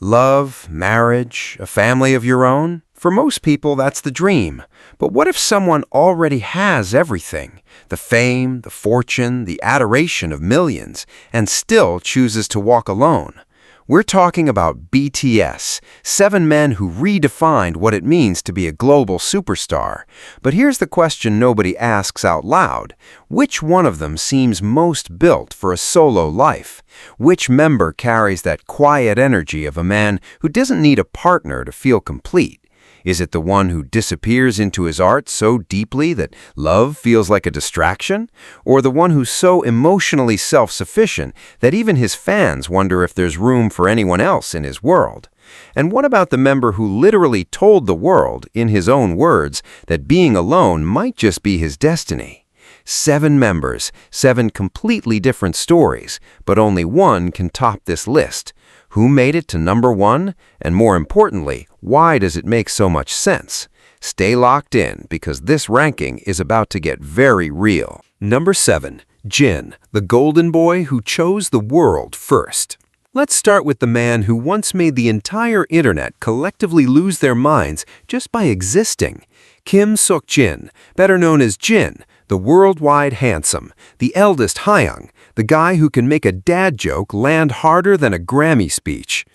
Love, marriage, a family of your own? For most people, that's the dream. But what if someone already has everything? The fame, the fortune, the adoration of millions, and still chooses to walk alone? We're talking about BTS, 7 men who redefined what it means to be a global superstar. But here's the question nobody asks out loud. Which one of them seems most built for a solo life? Which member carries that quiet energy of a man who doesn't need a partner to feel complete? Is it the one who disappears into his art so deeply that love feels like a distraction? Or the one who's so emotionally self-sufficient that even his fans wonder if there's room for anyone else in his world? And what about the member who literally told the world, in his own words, that being alone might just be his destiny? 7 members, 7 completely different stories, but only one can top this list. Who made it to number 1? And more importantly, why does it make so much sense? Stay locked in because this ranking is about to get very real. Number 7. Jin, the golden boy who chose the world first. Let's start with the man who once made the entire internet collectively lose their minds just by existing. Kim Seok-jin, better known as Jin, the worldwide handsome, the eldest Hayoung, the guy who can make a dad joke land harder than a Grammy speech.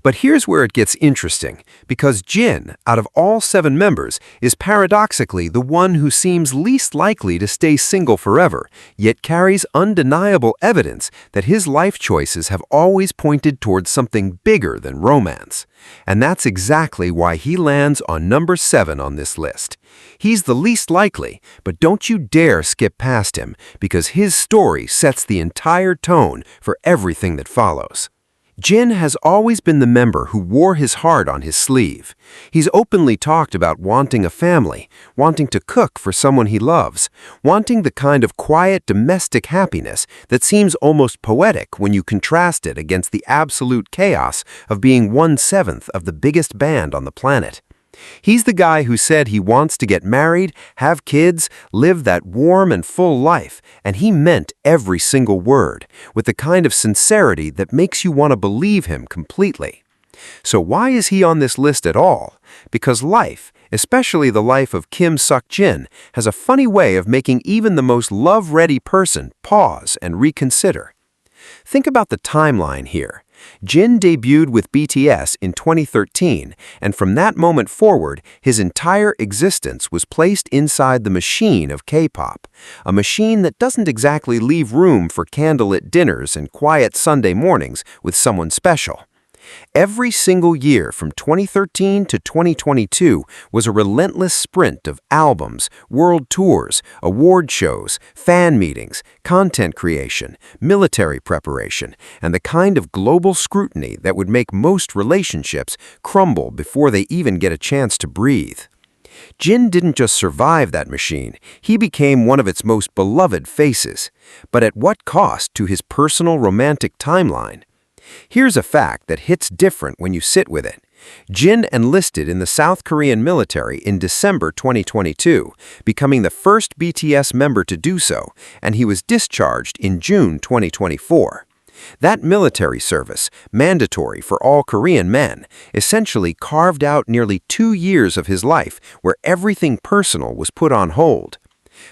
But here's where it gets interesting, because Jin, out of all 7 members, is paradoxically the one who seems least likely to stay single forever, yet carries undeniable evidence that his life choices have always pointed towards something bigger than romance. And that's exactly why he lands on number 7 on this list. He's the least likely, but don't you dare skip past him, because his story sets the entire tone for everything that follows. Jin has always been the member who wore his heart on his sleeve. He's openly talked about wanting a family, wanting to cook for someone he loves, wanting the kind of quiet domestic happiness that seems almost poetic when you contrast it against the absolute chaos of being 1/7 of the biggest band on the planet. He's the guy who said he wants to get married, have kids, live that warm and full life, and he meant every single word, with the kind of sincerity that makes you want to believe him completely. So why is he on this list at all? Because life, especially the life of Kim Seok-jin, has a funny way of making even the most love-ready person pause and reconsider. Think about the timeline here. Jin debuted with BTS in 2013, and from that moment forward, his entire existence was placed inside the machine of K-pop, a machine that doesn't exactly leave room for candlelit dinners and quiet Sunday mornings with someone special. Every single year from 2013 to 2022 was a relentless sprint of albums, world tours, award shows, fan meetings, content creation, military preparation, and the kind of global scrutiny that would make most relationships crumble before they even get a chance to breathe. Jin didn't just survive that machine, he became one of its most beloved faces. But at what cost to his personal romantic timeline? Here's a fact that hits different when you sit with it. Jin enlisted in the South Korean military in December 2022, becoming the first BTS member to do so, and he was discharged in June 2024. That military service, mandatory for all Korean men, essentially carved out nearly 2 years of his life where everything personal was put on hold.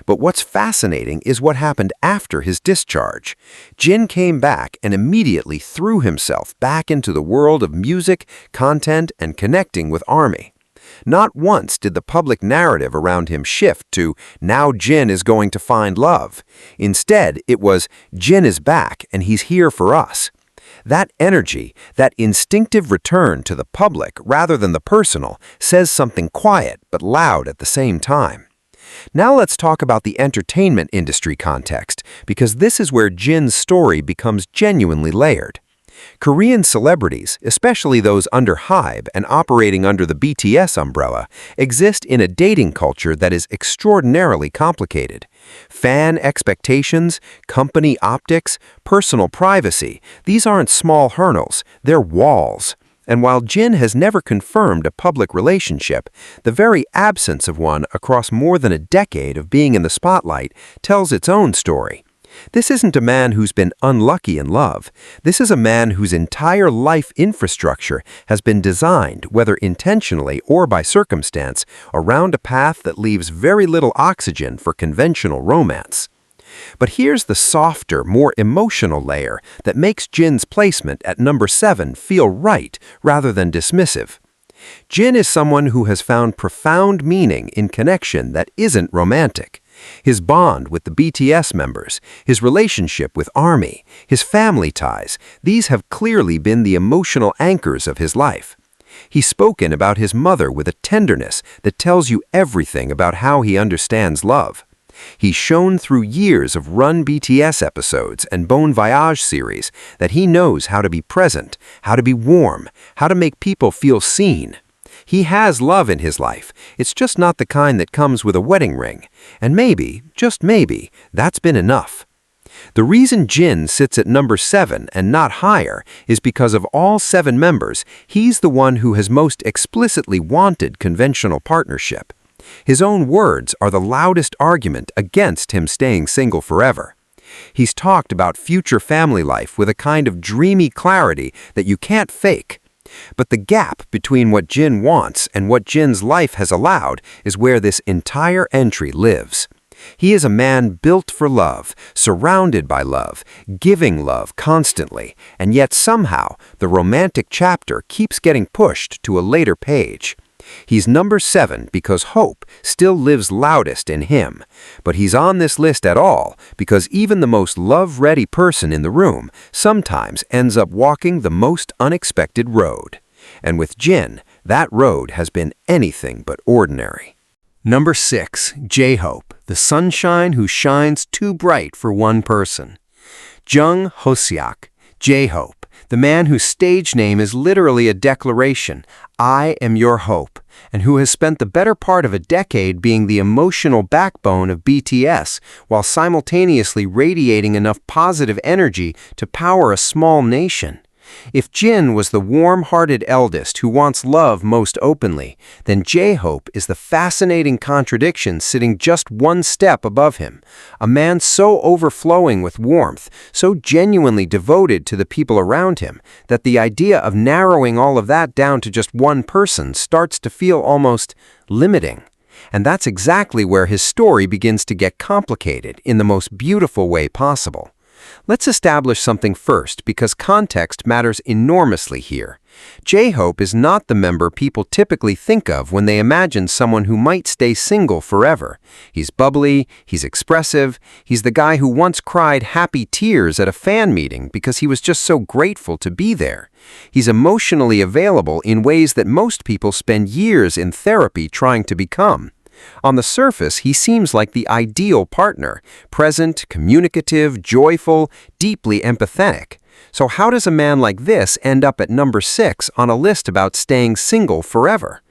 But what's fascinating is what happened after his discharge. Jin came back and immediately threw himself back into the world of music, content, and connecting with ARMY. Not once did the public narrative around him shift to, now Jin is going to find love. Instead, it was, Jin is back and he's here for us. That energy, that instinctive return to the public rather than the personal, says something quiet but loud at the same time. Now let's talk about the entertainment industry context, because this is where Jin's story becomes genuinely layered. Korean celebrities, especially those under HYBE and operating under the BTS umbrella, exist in a dating culture that is extraordinarily complicated. Fan expectations, company optics, personal privacy, these aren't small hurdles, they're walls. And while Jin has never confirmed a public relationship, the very absence of one across more than a decade of being in the spotlight tells its own story. This isn't a man who's been unlucky in love. This is a man whose entire life infrastructure has been designed, whether intentionally or by circumstance, around a path that leaves very little oxygen for conventional romance. But here's the softer, more emotional layer that makes Jin's placement at number 7 feel right rather than dismissive. Jin is someone who has found profound meaning in connection that isn't romantic. His bond with the BTS members, his relationship with ARMY, his family ties, these have clearly been the emotional anchors of his life. He's spoken about his mother with a tenderness that tells you everything about how he understands love. He's shown through years of Run BTS episodes and Bon Voyage series that he knows how to be present, how to be warm, how to make people feel seen. He has love in his life. It's just not the kind that comes with a wedding ring. And maybe, just maybe, that's been enough. The reason Jin sits at number 7 and not higher is because of all 7 members, he's the one who has most explicitly wanted conventional partnership. His own words are the loudest argument against him staying single forever. He's talked about future family life with a kind of dreamy clarity that you can't fake. But the gap between what Jin wants and what Jin's life has allowed is where this entire entry lives. He is a man built for love, surrounded by love, giving love constantly, and yet somehow the romantic chapter keeps getting pushed to a later page. He's number 7 because hope still lives loudest in him, but he's on this list at all because even the most love-ready person in the room sometimes ends up walking the most unexpected road. And with Jin, that road has been anything but ordinary. Number 6, J-Hope, the sunshine who shines too bright for one person. Jung Hoseok, J-Hope, the man whose stage name is literally a declaration, I am your hope, and who has spent the better part of a decade being the emotional backbone of BTS while simultaneously radiating enough positive energy to power a small nation. If Jin was the warm-hearted eldest who wants love most openly, then J-Hope is the fascinating contradiction sitting just one step above him, a man so overflowing with warmth, so genuinely devoted to the people around him, that the idea of narrowing all of that down to just one person starts to feel almost limiting. And that's exactly where his story begins to get complicated in the most beautiful way possible. Let's establish something first because context matters enormously here. J-Hope is not the member people typically think of when they imagine someone who might stay single forever. He's bubbly, he's expressive, he's the guy who once cried happy tears at a fan meeting because he was just so grateful to be there. He's emotionally available in ways that most people spend years in therapy trying to become. On the surface, he seems like the ideal partner, present, communicative, joyful, deeply empathetic. So how does a man like this end up at number 6 on a list about staying single forever?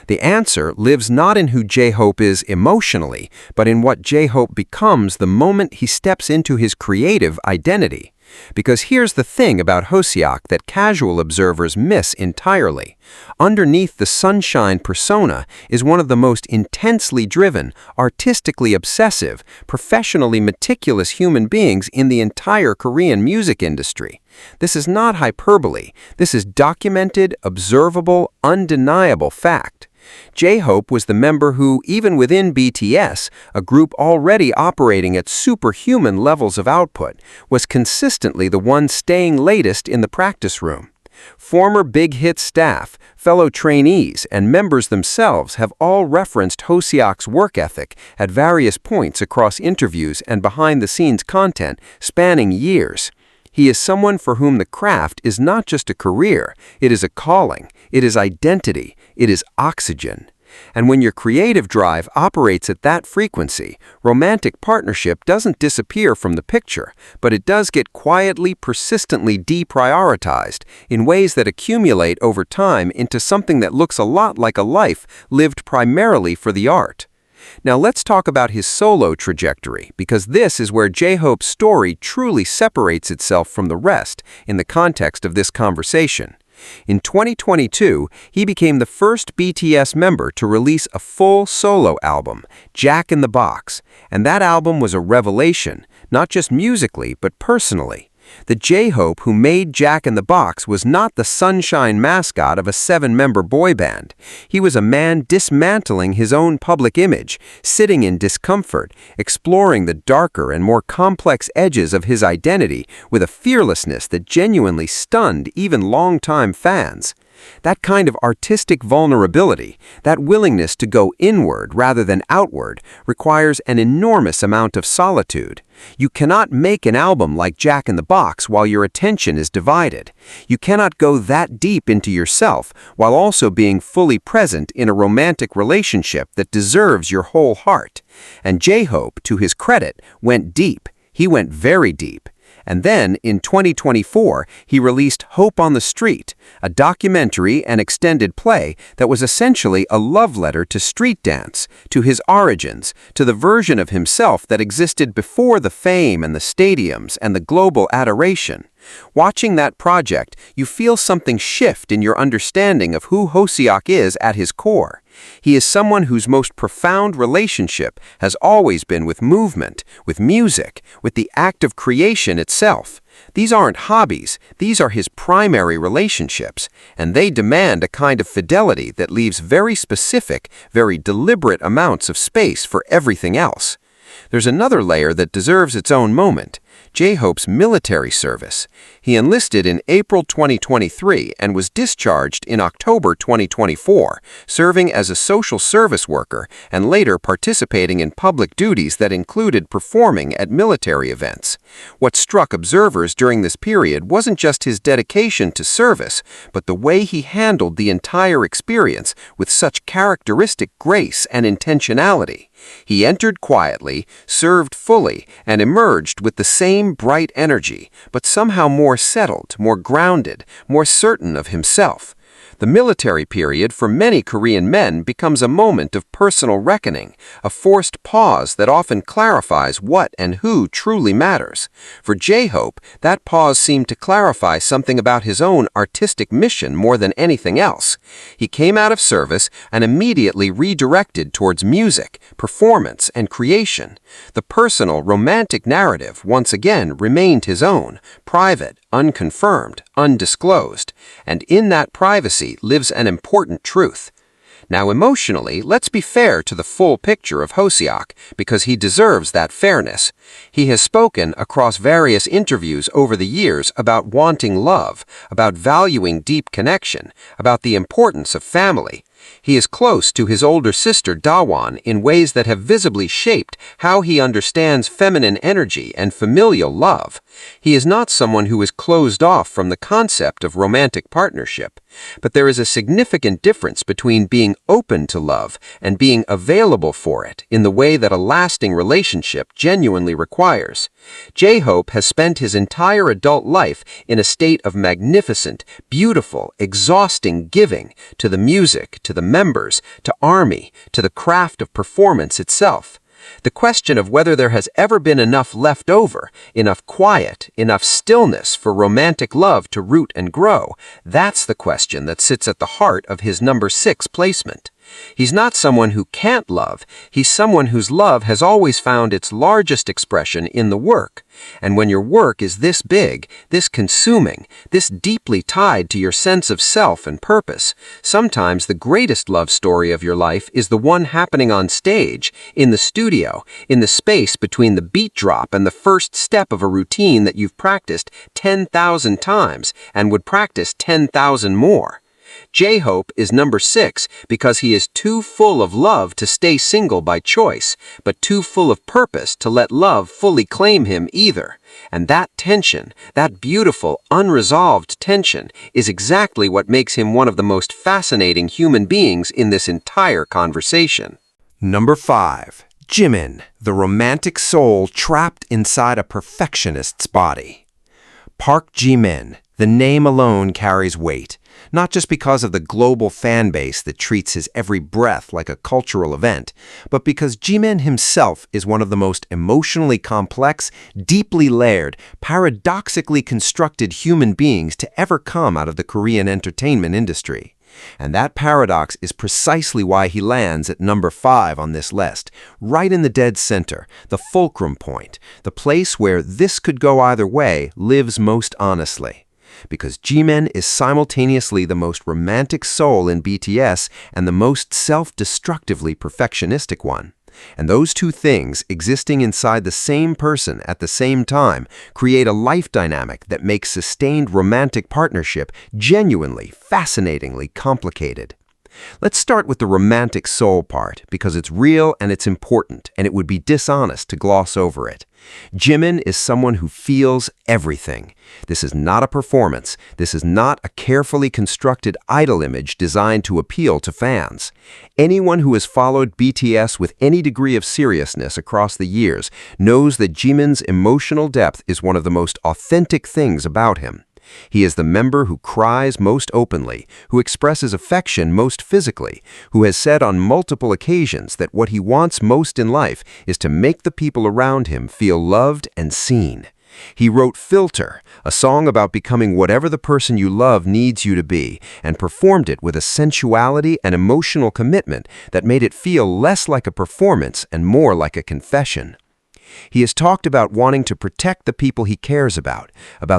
The answer lives not in who J-Hope is emotionally, but in what J-Hope becomes the moment he steps into his creative identity. Because here's the thing about Hoseok that casual observers miss entirely. Underneath the sunshine persona is one of the most intensely driven, artistically obsessive, professionally meticulous human beings in the entire Korean music industry. This is not hyperbole. This is documented, observable, undeniable fact. J-Hope was the member who, even within BTS, a group already operating at superhuman levels of output, was consistently the one staying latest in the practice room. Former Big Hit staff, fellow trainees, and members themselves have all referenced Hoseok's work ethic at various points across interviews and behind-the-scenes content spanning years. He is someone for whom the craft is not just a career, it is a calling, it is identity, it is oxygen. And when your creative drive operates at that frequency, romantic partnership doesn't disappear from the picture, but it does get quietly, persistently deprioritized in ways that accumulate over time into something that looks a lot like a life lived primarily for the art. Now let's talk about his solo trajectory, because this is where J-Hope's story truly separates itself from the rest in the context of this conversation. In 2022, he became the first BTS member to release a full solo album, Jack in the Box, and that album was a revelation, not just musically, but personally. The J-Hope who made Jack in the Box was not the sunshine mascot of a seven-member boy band. He was a man dismantling his own public image, sitting in discomfort, exploring the darker and more complex edges of his identity with a fearlessness that genuinely stunned even longtime fans. That kind of artistic vulnerability, that willingness to go inward rather than outward, requires an enormous amount of solitude. You cannot make an album like Jack in the Box while your attention is divided. You cannot go that deep into yourself while also being fully present in a romantic relationship that deserves your whole heart. And J-Hope, to his credit, went deep. He went very deep. And then, in 2024, he released Hope on the Street, a documentary and extended play that was essentially a love letter to street dance, to his origins, to the version of himself that existed before the fame and the stadiums and the global adoration. Watching that project, you feel something shift in your understanding of who Hoseok is at his core. He is someone whose most profound relationship has always been with movement, with music, with the act of creation itself. These aren't hobbies, these are his primary relationships, and they demand a kind of fidelity that leaves very specific, very deliberate amounts of space for everything else. There's another layer that deserves its own moment: J-Hope's military service. He enlisted in April 2023 and was discharged in October 2024, serving as a social service worker and later participating in public duties that included performing at military events. What struck observers during this period wasn't just his dedication to service, but the way he handled the entire experience with such characteristic grace and intentionality. He entered quietly, served fully, and emerged with the same bright energy, but somehow more settled, more grounded, more certain of himself. The military period for many Korean men becomes a moment of personal reckoning, a forced pause that often clarifies what and who truly matters. For J-Hope, that pause seemed to clarify something about his own artistic mission more than anything else. He came out of service and immediately redirected towards music, performance, and creation. The personal, romantic narrative once again remained his own, private, unconfirmed, undisclosed, and in that privacy lives an important truth. Now emotionally, let's be fair to the full picture of Hoseok, because he deserves that fairness. He has spoken across various interviews over the years about wanting love, about valuing deep connection, about the importance of family. He is close to his older sister Dawon in ways that have visibly shaped how he understands feminine energy and familial love. He is not someone who is closed off from the concept of romantic partnership, but there is a significant difference between being open to love and being available for it in the way that a lasting relationship genuinely requires. J-Hope has spent his entire adult life in a state of magnificent, beautiful, exhausting giving to the music, to the members, to ARMY, to the craft of performance itself. The question of whether there has ever been enough left over, enough quiet, enough stillness for romantic love to root and grow, that's the question that sits at the heart of his number 6 placement. He's not someone who can't love, he's someone whose love has always found its largest expression in the work. And when your work is this big, this consuming, this deeply tied to your sense of self and purpose, sometimes the greatest love story of your life is the one happening on stage, in the studio, in the space between the beat drop and the first step of a routine that you've practiced 10,000 times and would practice 10,000 more. J-Hope is number 6 because he is too full of love to stay single by choice, but too full of purpose to let love fully claim him either. And that tension, that beautiful, unresolved tension, is exactly what makes him one of the most fascinating human beings in this entire conversation. Number 5. Jimin, the romantic soul trapped inside a perfectionist's body. Park Ji-min, the name alone carries weight. Not just because of the global fan base that treats his every breath like a cultural event, but because Jimin himself is one of the most emotionally complex, deeply layered, paradoxically constructed human beings to ever come out of the Korean entertainment industry. And that paradox is precisely why he lands at number 5 on this list, right in the dead center, the fulcrum point, the place where this could go either way lives most honestly. Because Jimin is simultaneously the most romantic soul in BTS and the most self-destructively perfectionistic one. And those two things, existing inside the same person at the same time, create a life dynamic that makes sustained romantic partnership genuinely, fascinatingly complicated. Let's start with the romantic soul part, because it's real and it's important, and it would be dishonest to gloss over it. Jimin is someone who feels everything. This is not a performance. This is not a carefully constructed idol image designed to appeal to fans. Anyone who has followed BTS with any degree of seriousness across the years knows that Jimin's emotional depth is one of the most authentic things about him. He is the member who cries most openly, who expresses affection most physically, who has said on multiple occasions that what he wants most in life is to make the people around him feel loved and seen. He wrote Filter, a song about becoming whatever the person you love needs you to be, and performed it with a sensuality and emotional commitment that made it feel less like a performance and more like a confession. He has talked about wanting to protect the people he cares about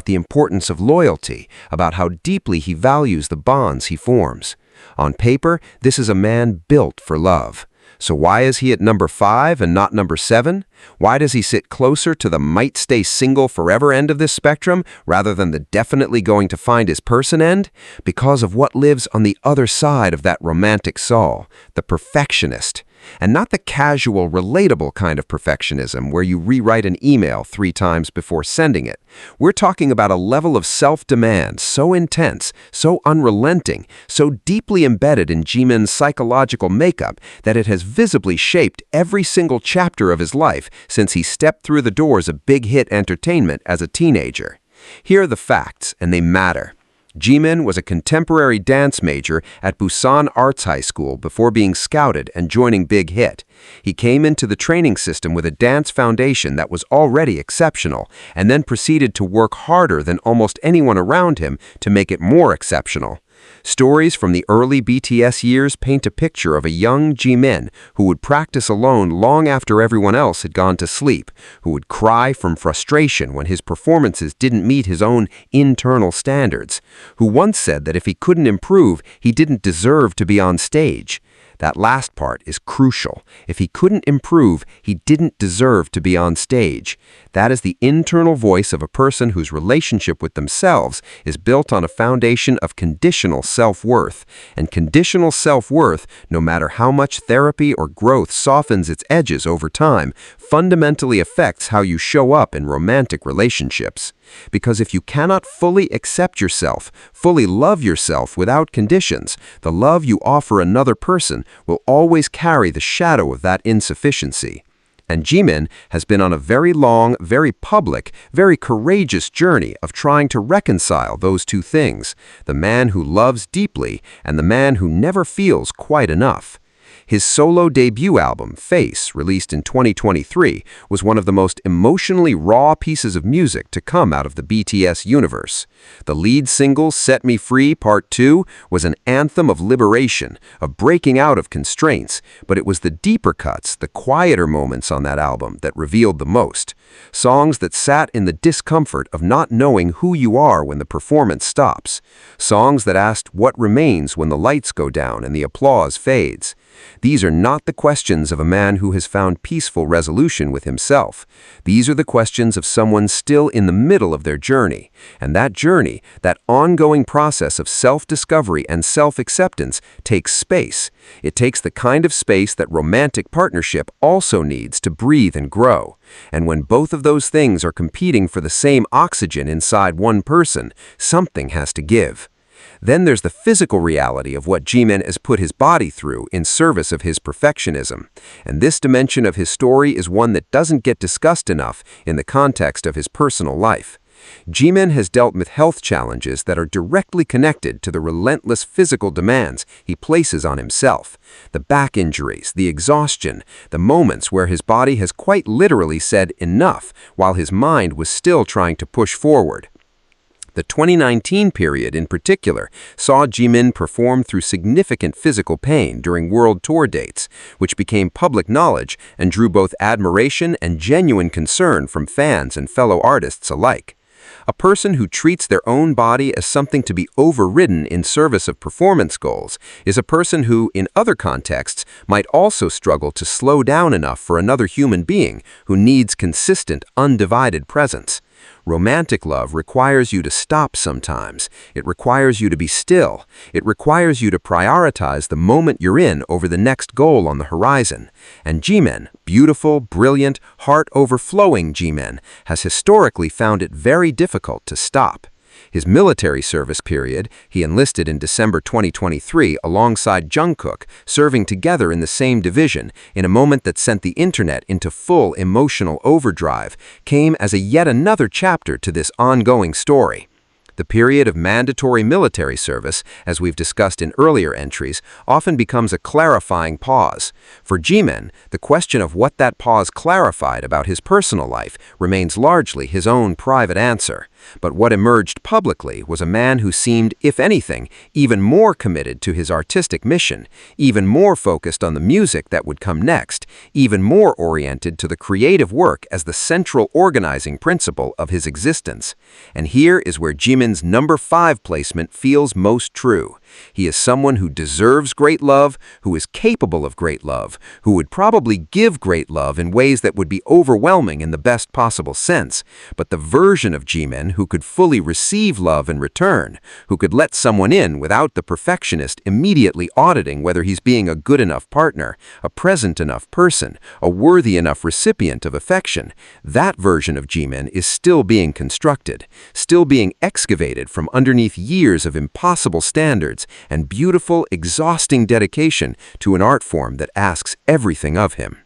the importance of loyalty, about how deeply he values the bonds he forms. On paper, this is a man built for love. So why is he at number 5 and not number 7? Why does he sit closer to the might stay single forever end of this spectrum rather than the definitely going to find his person end? Because of what lives on the other side of that romantic soul, the perfectionist. And not the casual, relatable kind of perfectionism where you rewrite an email 3 times before sending it. We're talking about a level of self-demand so intense, so unrelenting, so deeply embedded in Jimin's psychological makeup that it has visibly shaped every single chapter of his life since he stepped through the doors of Big Hit Entertainment as a teenager. Here are the facts, and they matter. Jimin was a contemporary dance major at Busan Arts High School before being scouted and joining Big Hit. He came into the training system with a dance foundation that was already exceptional, and then proceeded to work harder than almost anyone around him to make it more exceptional. Stories from the early BTS years paint a picture of a young Jimin who would practice alone long after everyone else had gone to sleep, who would cry from frustration when his performances didn't meet his own internal standards, who once said that if he couldn't improve, he didn't deserve to be on stage. That last part is crucial. If he couldn't improve, he didn't deserve to be on stage. That is the internal voice of a person whose relationship with themselves is built on a foundation of conditional self-worth. And conditional self-worth, no matter how much therapy or growth softens its edges over time, fundamentally affects how you show up in romantic relationships. Because if you cannot fully accept yourself, fully love yourself without conditions, the love you offer another person will always carry the shadow of that insufficiency. And Jimin has been on a very long, very public, very courageous journey of trying to reconcile those two things, the man who loves deeply and the man who never feels quite enough. His solo debut album, Face, released in 2023, was one of the most emotionally raw pieces of music to come out of the BTS universe. The lead single, Set Me Free Part 2, was an anthem of liberation, of breaking out of constraints, but it was the deeper cuts, the quieter moments on that album that revealed the most. Songs that sat in the discomfort of not knowing who you are when the performance stops. Songs that asked what remains when the lights go down and the applause fades. These are not the questions of a man who has found peaceful resolution with himself. These are the questions of someone still in the middle of their journey. And that journey, that ongoing process of self-discovery and self-acceptance, takes space. It takes the kind of space that romantic partnership also needs to breathe and grow. And when both of those things are competing for the same oxygen inside one person, something has to give. Then there's the physical reality of what Jimin has put his body through in service of his perfectionism. And this dimension of his story is one that doesn't get discussed enough in the context of his personal life. Jimin has dealt with health challenges that are directly connected to the relentless physical demands he places on himself. The back injuries, the exhaustion, the moments where his body has quite literally said enough while his mind was still trying to push forward. The 2019 period, in particular, saw Jimin perform through significant physical pain during world tour dates, which became public knowledge and drew both admiration and genuine concern from fans and fellow artists alike. A person who treats their own body as something to be overridden in service of performance goals is a person who, in other contexts, might also struggle to slow down enough for another human being who needs consistent, undivided presence. Romantic love requires you to stop sometimes. It requires you to be still. It requires you to prioritize the moment you're in over the next goal on the horizon. And Jimin, beautiful, brilliant, heart-overflowing Jimin, has historically found it very difficult to stop. His military service period, he enlisted in December 2023 alongside Jungkook, serving together in the same division, in a moment that sent the internet into full emotional overdrive, came as a yet another chapter to this ongoing story. The period of mandatory military service, as we've discussed in earlier entries, often becomes a clarifying pause. For Jimin, the question of what that pause clarified about his personal life remains largely his own private answer. But what emerged publicly was a man who seemed, if anything, even more committed to his artistic mission, even more focused on the music that would come next, even more oriented to the creative work as the central organizing principle of his existence. And here is where Jimin's number 5 placement feels most true. He is someone who deserves great love, who is capable of great love, who would probably give great love in ways that would be overwhelming in the best possible sense, but the version of Jimin who could fully receive love in return, who could let someone in without the perfectionist immediately auditing whether he's being a good enough partner, a present enough person, a worthy enough recipient of affection, that version of Jimin is still being constructed, still being excavated from underneath years of impossible standards and beautiful, exhausting dedication to an art form that asks everything of him.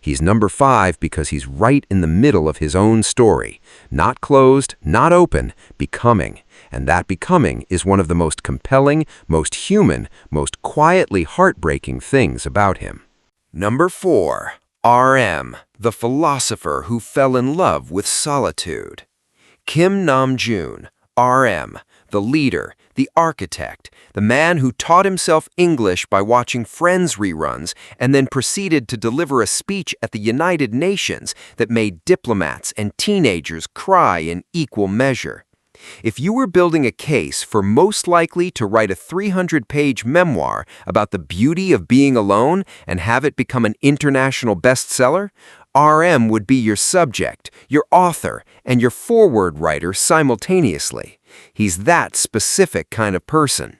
He's number 5 because he's right in the middle of his own story. Not closed, not open, becoming. And that becoming is one of the most compelling, most human, most quietly heartbreaking things about him. Number 4. RM, the philosopher who fell in love with solitude. Kim Namjoon, RM, the leader, the architect, the man who taught himself English by watching Friends reruns and then proceeded to deliver a speech at the United Nations that made diplomats and teenagers cry in equal measure. If you were building a case for most likely to write a 300-page memoir about the beauty of being alone and have it become an international bestseller, RM would be your subject, your author, and your foreword writer simultaneously. He's that specific kind of person.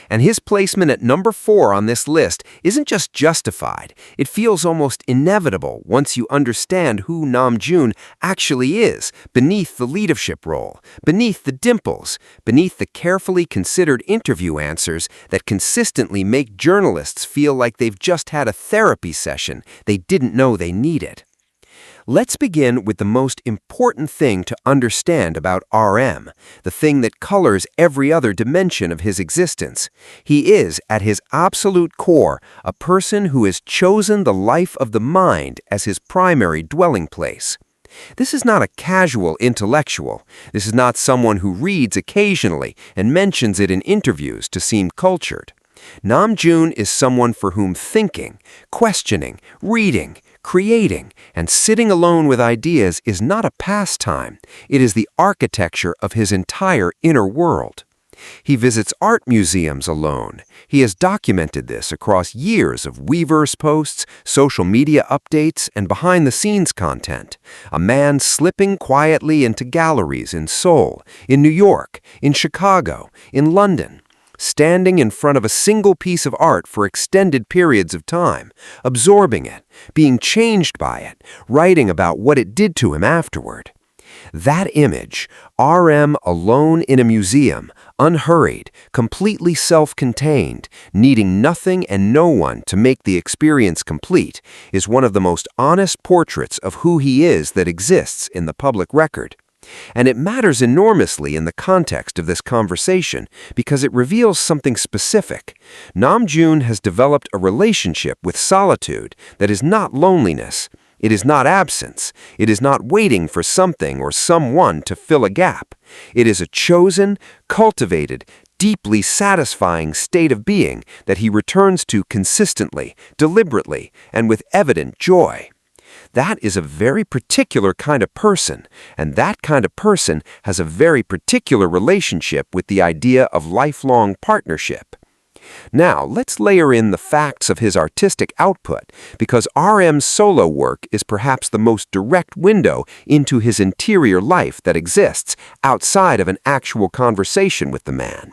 And his placement at number 4 on this list isn't just justified, it feels almost inevitable once you understand who Namjoon actually is, beneath the leadership role, beneath the dimples, beneath the carefully considered interview answers that consistently make journalists feel like they've just had a therapy session they didn't know they needed. Let's begin with the most important thing to understand about RM, the thing that colors every other dimension of his existence. He is, at his absolute core, a person who has chosen the life of the mind as his primary dwelling place. This is not a casual intellectual. This is not someone who reads occasionally and mentions it in interviews to seem cultured. Namjoon is someone for whom thinking, questioning, reading, creating, and sitting alone with ideas is not a pastime. It is the architecture of his entire inner world. He visits art museums alone. He has documented this across years of Weverse posts, social media updates, and behind-the-scenes content. A man slipping quietly into galleries in Seoul, in New York, in Chicago, in London, standing in front of a single piece of art for extended periods of time, absorbing it, being changed by it, writing about what it did to him afterward. That image, RM alone in a museum, unhurried, completely self-contained, needing nothing and no one to make the experience complete, is one of the most honest portraits of who he is that exists in the public record. And it matters enormously in the context of this conversation because it reveals something specific. Namjoon has developed a relationship with solitude that is not loneliness. It is not absence. It is not waiting for something or someone to fill a gap. It is a chosen, cultivated, deeply satisfying state of being that he returns to consistently, deliberately, and with evident joy. That is a very particular kind of person, and that kind of person has a very particular relationship with the idea of lifelong partnership. Now, let's layer in the facts of his artistic output, because RM's solo work is perhaps the most direct window into his interior life that exists outside of an actual conversation with the man.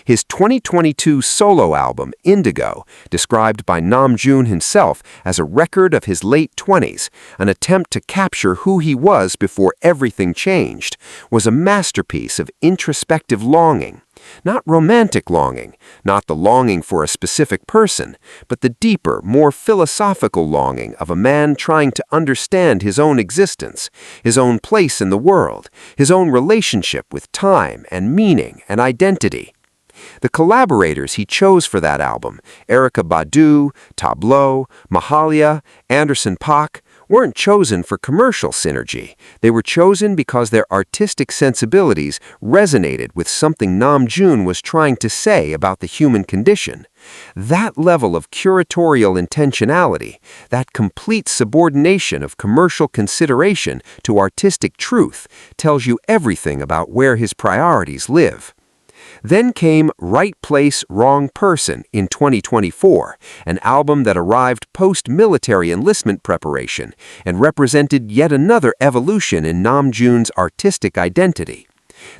His 2022 solo album, Indigo, described by Namjoon himself as a record of his late 20s, an attempt to capture who he was before everything changed, was a masterpiece of introspective longing. Not romantic longing, not the longing for a specific person, but the deeper, more philosophical longing of a man trying to understand his own existence, his own place in the world, his own relationship with time and meaning and identity. The collaborators he chose for that album, Erykah Badu, Tableau, Mahalia, Anderson .Paak, weren't chosen for commercial synergy. They were chosen because their artistic sensibilities resonated with something Namjoon was trying to say about the human condition. That level of curatorial intentionality, that complete subordination of commercial consideration to artistic truth, tells you everything about where his priorities live. Then came Right Place, Wrong Person in 2024, an album that arrived post-military enlistment preparation and represented yet another evolution in Namjoon's artistic identity.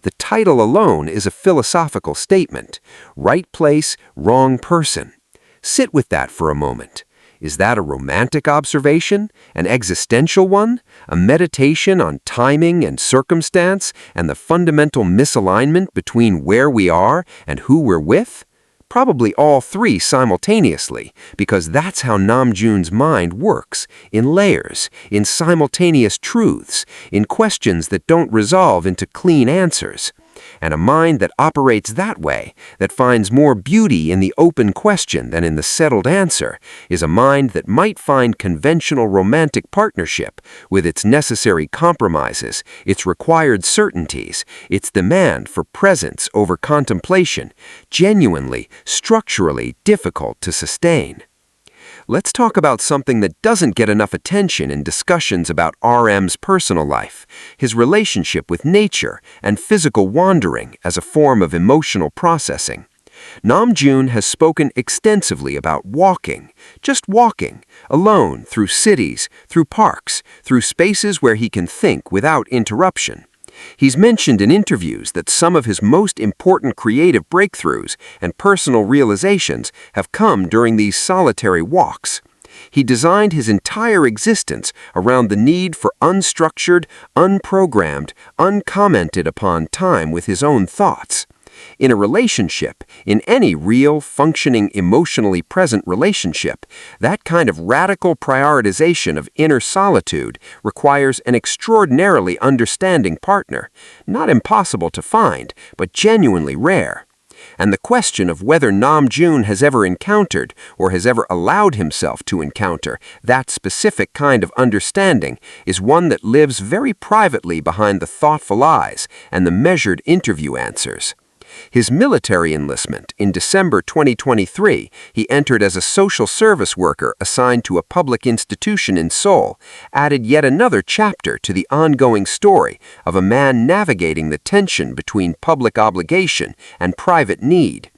The title alone is a philosophical statement. Right place, wrong person. Sit with that for a moment. Is that a romantic observation? An existential one? A meditation on timing and circumstance and the fundamental misalignment between where we are and who we're with? Probably all three simultaneously, because that's how Namjoon's mind works, in layers, in simultaneous truths, in questions that don't resolve into clean answers. And a mind that operates that way, that finds more beauty in the open question than in the settled answer, is a mind that might find conventional romantic partnership, with its necessary compromises, its required certainties, its demand for presence over contemplation, genuinely, structurally difficult to sustain. Let's talk about something that doesn't get enough attention in discussions about RM's personal life, his relationship with nature and physical wandering as a form of emotional processing. Namjoon has spoken extensively about walking, just walking, alone through cities, through parks, through spaces where he can think without interruption. He's mentioned in interviews that some of his most important creative breakthroughs and personal realizations have come during these solitary walks. He designed his entire existence around the need for unstructured, unprogrammed, uncommented upon time with his own thoughts. In a relationship, in any real, functioning, emotionally present relationship, that kind of radical prioritization of inner solitude requires an extraordinarily understanding partner, not impossible to find, but genuinely rare. And the question of whether Namjoon has ever encountered, or has ever allowed himself to encounter, that specific kind of understanding is one that lives very privately behind the thoughtful eyes and the measured interview answers. His military enlistment in December 2023, he entered as a social service worker assigned to a public institution in Seoul, added yet another chapter to the ongoing story of a man navigating the tension between public obligation and private need.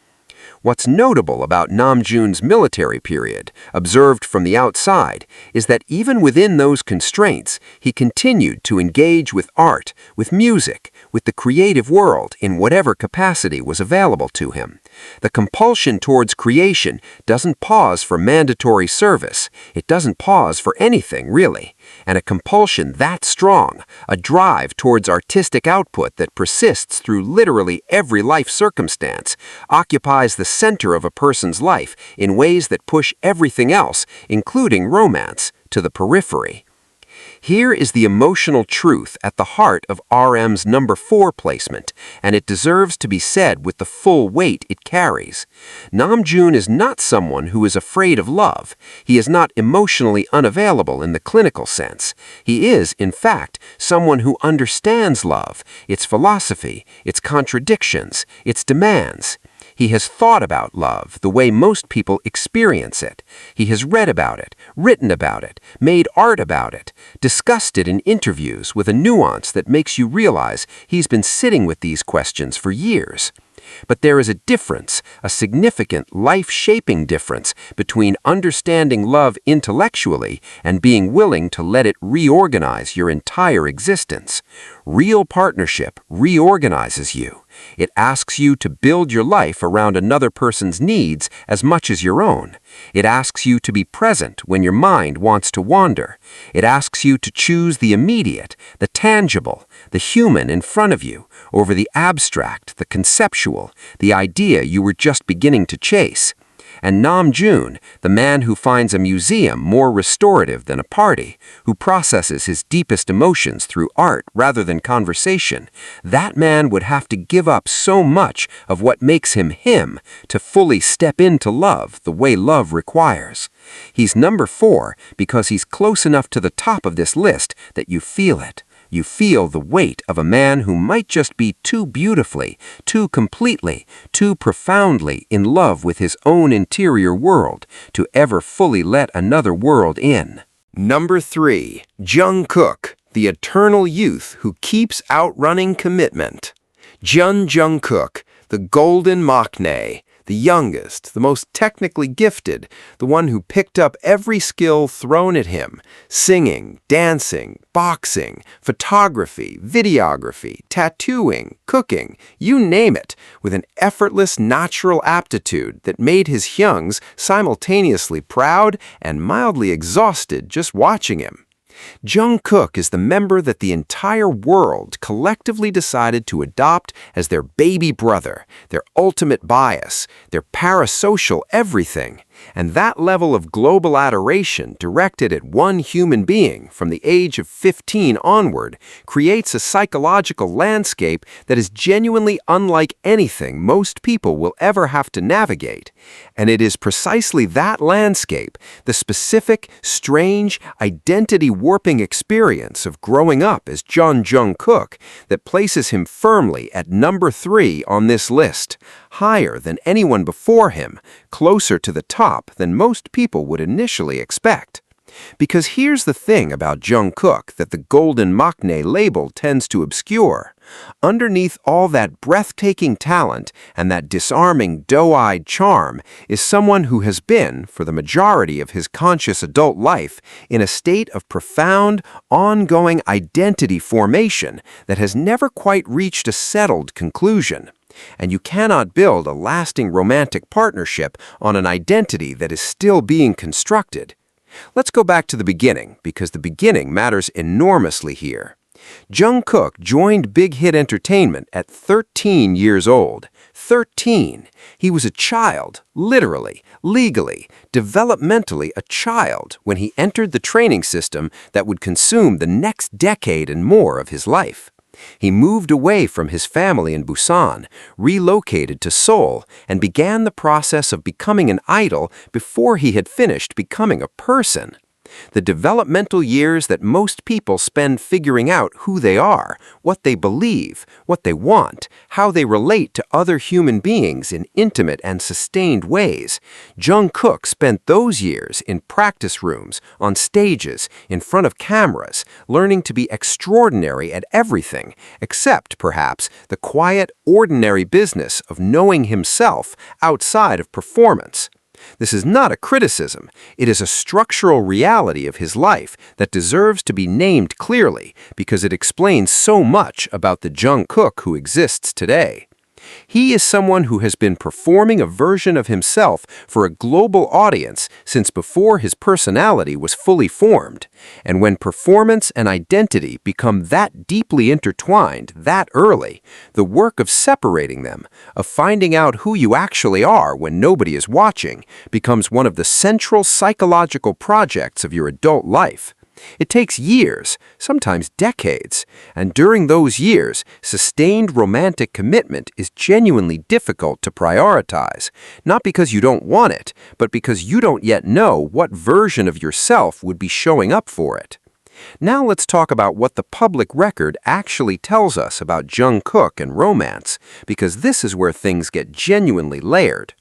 What's notable about Namjoon's military period, observed from the outside, is that even within those constraints, he continued to engage with art, with music, with the creative world in whatever capacity was available to him. The compulsion towards creation doesn't pause for mandatory service. It doesn't pause for anything, really. And a compulsion that strong, a drive towards artistic output that persists through literally every life circumstance, occupies the center of a person's life in ways that push everything else, including romance, to the periphery. Here is the emotional truth at the heart of RM's number 4 placement, and it deserves to be said with the full weight it carries. Namjoon is not someone who is afraid of love. He is not emotionally unavailable in the clinical sense. He is, in fact, someone who understands love, its philosophy, its contradictions, its demands. He has thought about love the way most people experience it. He has read about it, written about it, made art about it, discussed it in interviews with a nuance that makes you realize he's been sitting with these questions for years. But there is a difference, a significant, life-shaping difference between understanding love intellectually and being willing to let it reorganize your entire existence. Real partnership reorganizes you. It asks you to build your life around another person's needs as much as your own. It asks you to be present when your mind wants to wander. It asks you to choose the immediate, the tangible, the human in front of you, over the abstract, the conceptual, the idea you were just beginning to chase. And Namjoon, the man who finds a museum more restorative than a party, who processes his deepest emotions through art rather than conversation, that man would have to give up so much of what makes him him to fully step into love the way love requires. He's number 4 because he's close enough to the top of this list that you feel it. You feel the weight of a man who might just be too beautifully, too completely, too profoundly in love with his own interior world to ever fully let another world in. Number 3. Jungkook, the eternal youth who keeps outrunning commitment. Jungkook, the golden maknae, the youngest, the most technically gifted, the one who picked up every skill thrown at him: singing, dancing, boxing, photography, videography, tattooing, cooking, you name it, with an effortless natural aptitude that made his Hyungs simultaneously proud and mildly exhausted just watching him. Jungkook is the member that the entire world collectively decided to adopt as their baby brother, their ultimate bias, their parasocial everything. And that level of global adoration directed at one human being from the age of 15 onward creates a psychological landscape that is genuinely unlike anything most people will ever have to navigate. And it is precisely that landscape, the specific, strange, identity-warping experience of growing up as Jungkook, that places him firmly at number 3 on this list, higher than anyone before him, closer to the top than most people would initially expect. Because here's the thing about Jungkook that the golden maknae label tends to obscure. Underneath all that breathtaking talent and that disarming doe-eyed charm is someone who has been, for the majority of his conscious adult life, in a state of profound, ongoing identity formation that has never quite reached a settled conclusion. And you cannot build a lasting romantic partnership on an identity that is still being constructed. Let's go back to the beginning, because the beginning matters enormously here. Jungkook joined Big Hit Entertainment at 13 years old. 13. He was a child, literally, legally, developmentally a child when he entered the training system that would consume the next decade and more of his life. He moved away from his family in Busan, relocated to Seoul, and began the process of becoming an idol before he had finished becoming a person. The developmental years that most people spend figuring out who they are, what they believe, what they want, how they relate to other human beings in intimate and sustained ways. Jungkook spent those years in practice rooms, on stages, in front of cameras, learning to be extraordinary at everything, except, perhaps, the quiet, ordinary business of knowing himself outside of performance. This is not a criticism. It is a structural reality of his life that deserves to be named clearly because it explains so much about the Jungkook who exists today. He is someone who has been performing a version of himself for a global audience since before his personality was fully formed. And when performance and identity become that deeply intertwined that early, the work of separating them, of finding out who you actually are when nobody is watching, becomes one of the central psychological projects of your adult life. It takes years, sometimes decades, and during those years, sustained romantic commitment is genuinely difficult to prioritize, not because you don't want it, but because you don't yet know what version of yourself would be showing up for it. Now let's talk about what the public record actually tells us about Jungkook and romance, because this is where things get genuinely layered.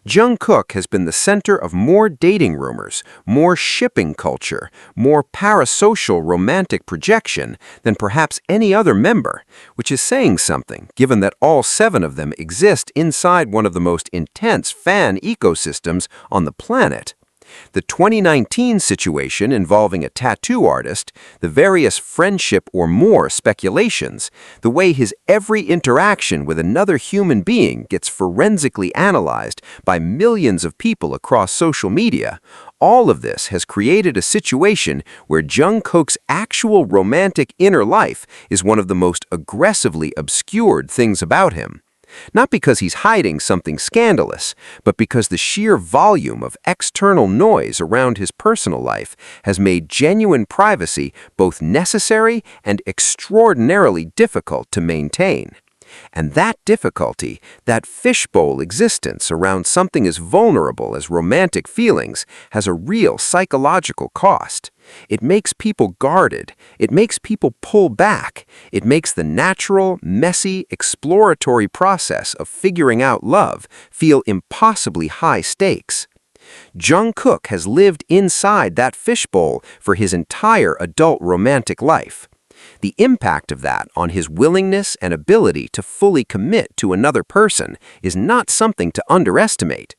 Jungkook has been the center of more dating rumors, more shipping culture, more parasocial romantic projection than perhaps any other member, which is saying something given that all 7 of them exist inside one of the most intense fan ecosystems on the planet. The 2019 situation involving a tattoo artist, the various friendship or more speculations, the way his every interaction with another human being gets forensically analyzed by millions of people across social media, all of this has created a situation where Jungkook's actual romantic inner life is one of the most aggressively obscured things about him. Not because he's hiding something scandalous, but because the sheer volume of external noise around his personal life has made genuine privacy both necessary and extraordinarily difficult to maintain. And that difficulty, that fishbowl existence around something as vulnerable as romantic feelings, has a real psychological cost. It makes people guarded. It makes people pull back. It makes the natural, messy, exploratory process of figuring out love feel impossibly high stakes. Jungkook has lived inside that fishbowl for his entire adult romantic life. The impact of that on his willingness and ability to fully commit to another person is not something to underestimate.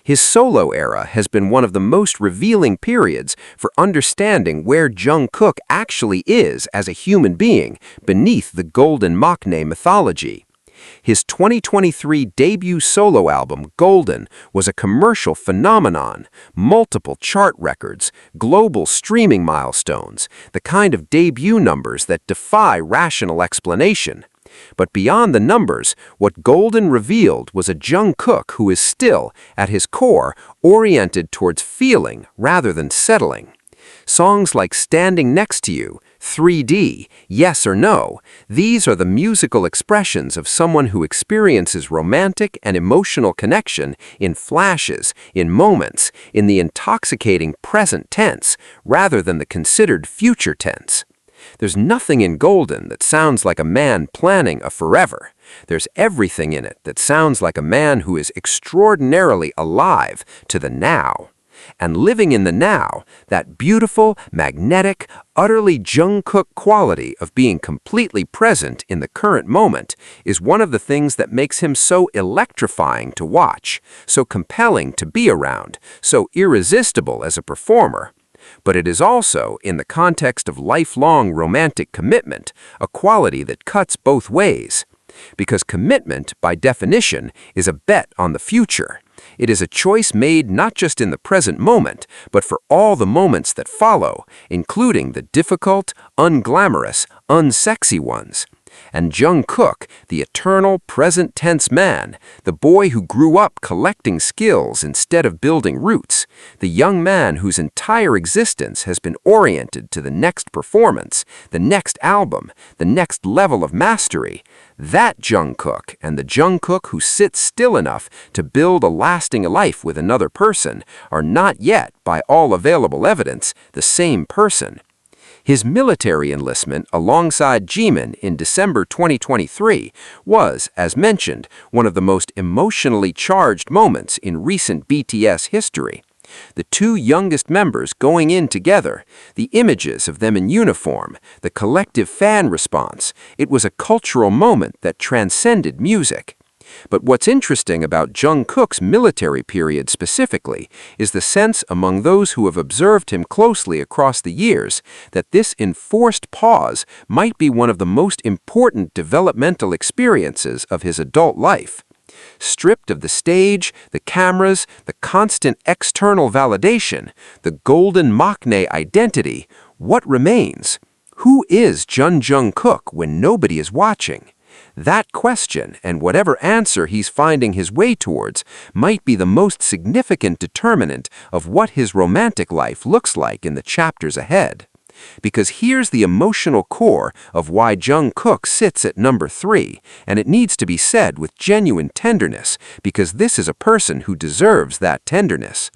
His solo era has been one of the most revealing periods for understanding where Jungkook actually is as a human being beneath the golden maknae mythology. His 2023 debut solo album, Golden, was a commercial phenomenon, multiple chart records, global streaming milestones, the kind of debut numbers that defy rational explanation. But beyond the numbers, what Golden revealed was a Jungkook who is still, at his core, oriented towards feeling rather than settling. Songs like Standing Next to You, 3D, Yes or No, these are the musical expressions of someone who experiences romantic and emotional connection in flashes, in moments, in the intoxicating present tense, rather than the considered future tense. There's nothing in Golden that sounds like a man planning a forever. There's everything in it that sounds like a man who is extraordinarily alive to the now. And living in the now, that beautiful, magnetic, utterly Jungkook quality of being completely present in the current moment is one of the things that makes him so electrifying to watch, so compelling to be around, so irresistible as a performer. But it is also, in the context of lifelong romantic commitment, a quality that cuts both ways. Because commitment, by definition, is a bet on the future. It is a choice made not just in the present moment, but for all the moments that follow, including the difficult, unglamorous, unsexy ones. And Jungkook, the eternal present tense man, the boy who grew up collecting skills instead of building roots, the young man whose entire existence has been oriented to the next performance, the next album, the next level of mastery, that Jungkook and the Jungkook who sits still enough to build a lasting life with another person are not yet, by all available evidence, the same person. His military enlistment alongside Jimin in December 2023 was, as mentioned, one of the most emotionally charged moments in recent BTS history. The 2 youngest members going in together, the images of them in uniform, the collective fan response, it was a cultural moment that transcended music. But what's interesting about Jungkook's military period specifically is the sense among those who have observed him closely across the years that this enforced pause might be one of the most important developmental experiences of his adult life. Stripped of the stage, the cameras, the constant external validation, the golden maknae identity, what remains? Who is Jungkook when nobody is watching? That question, and whatever answer he's finding his way towards, might be the most significant determinant of what his romantic life looks like in the chapters ahead. Because here's the emotional core of why Jungkook sits at number 3, and it needs to be said with genuine tenderness, because this is a person who deserves that tenderness.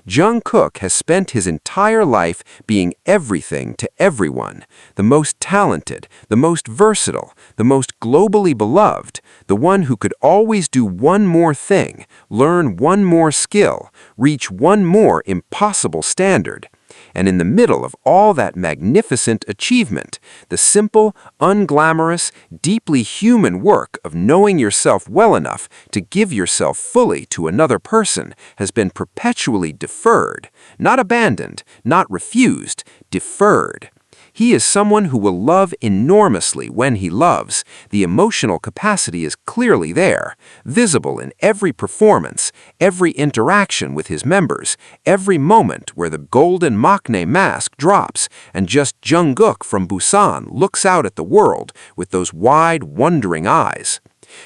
Jungkook has spent his entire life being everything to everyone, the most talented, the most versatile, the most globally beloved, the one who could always do one more thing, learn one more skill, reach one more impossible standard. And in the middle of all that magnificent achievement, the simple, unglamorous, deeply human work of knowing yourself well enough to give yourself fully to another person has been perpetually deferred, not abandoned, not refused, deferred. He is someone who will love enormously when he loves. The emotional capacity is clearly there, visible in every performance, every interaction with his members, every moment where the golden maknae mask drops and just Jungkook from Busan looks out at the world with those wide, wondering eyes.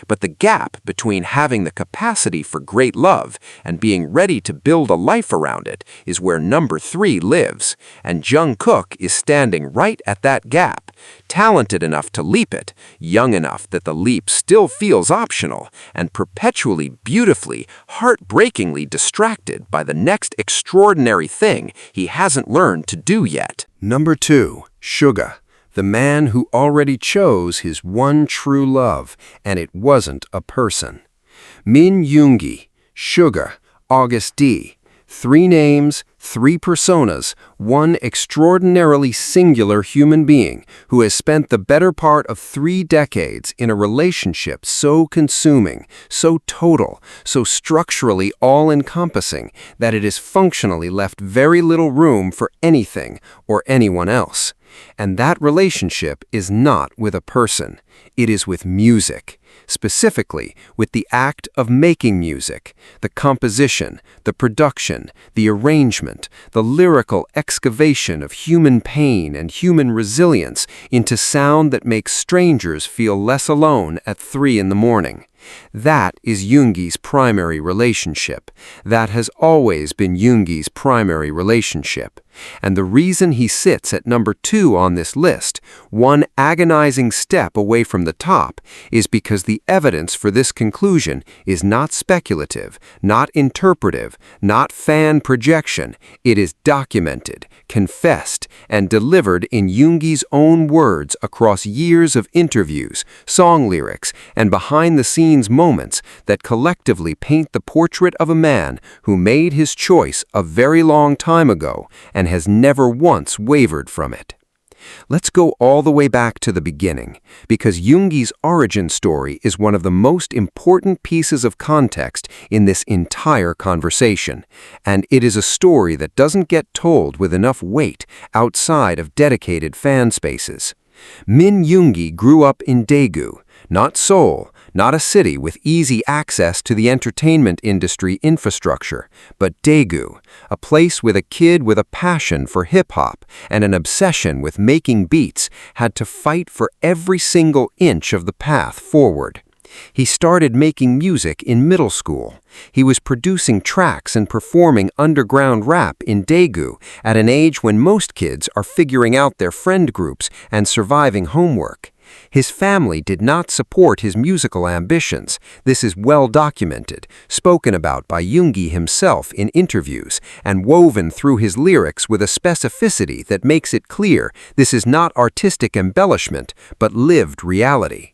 But the gap between having the capacity for great love and being ready to build a life around it is where number 3 lives, and Jungkook is standing right at that gap, talented enough to leap it, young enough that the leap still feels optional, and perpetually beautifully, heartbreakingly distracted by the next extraordinary thing he hasn't learned to do yet. Number 2, Suga, the man who already chose his one true love, and it wasn't a person. Min Yoongi, Suga, August D. 3 names, 3 personas, one extraordinarily singular human being who has spent the better part of 3 decades in a relationship so consuming, so total, so structurally all-encompassing that it has functionally left very little room for anything or anyone else. And that relationship is not with a person. It is with music, specifically with the act of making music, the composition, the production, the arrangement, the lyrical excavation of human pain and human resilience into sound that makes strangers feel less alone at 3 in the morning. That is Yoongi's primary relationship. That has always been Yoongi's primary relationship. And the reason he sits at number 2 on this list, one agonizing step away from the top, is because the evidence for this conclusion is not speculative, not interpretive, not fan projection. It is documented, confessed, and delivered in Yoongi's own words across years of interviews, song lyrics, and behind-the-scenes moments that collectively paint the portrait of a man who made his choice a very long time ago and has never once wavered from it. Let's go all the way back to the beginning, because Yoongi's origin story is one of the most important pieces of context in this entire conversation, and it is a story that doesn't get told with enough weight outside of dedicated fan spaces. Min Yoongi grew up in Daegu, not Seoul, not a city with easy access to the entertainment industry infrastructure, but Daegu, a place with a kid with a passion for hip-hop and an obsession with making beats had to fight for every single inch of the path forward. He started making music in middle school. He was producing tracks and performing underground rap in Daegu at an age when most kids are figuring out their friend groups and surviving homework. His family did not support his musical ambitions. This is well documented, spoken about by Yoongi himself in interviews, and woven through his lyrics with a specificity that makes it clear this is not artistic embellishment, but lived reality.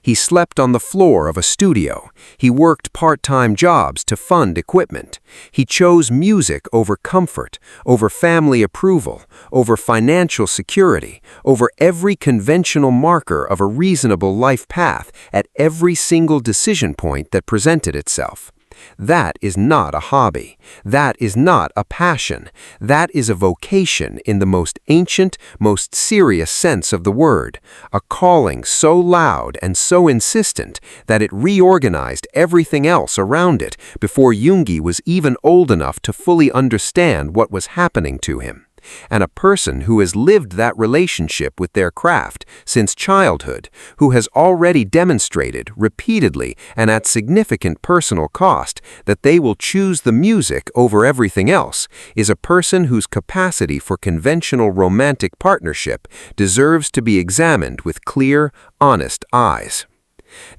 He slept on the floor of a studio. He worked part-time jobs to fund equipment. He chose music over comfort, over family approval, over financial security, over every conventional marker of a reasonable life path at every single decision point that presented itself. That is not a hobby. That is not a passion. That is a vocation in the most ancient, most serious sense of the word, a calling so loud and so insistent that it reorganized everything else around it before Yoongi was even old enough to fully understand what was happening to him. and a person who has lived that relationship with their craft since childhood, who has already demonstrated repeatedly and at significant personal cost that they will choose the music over everything else, is a person whose capacity for conventional romantic partnership deserves to be examined with clear, honest eyes.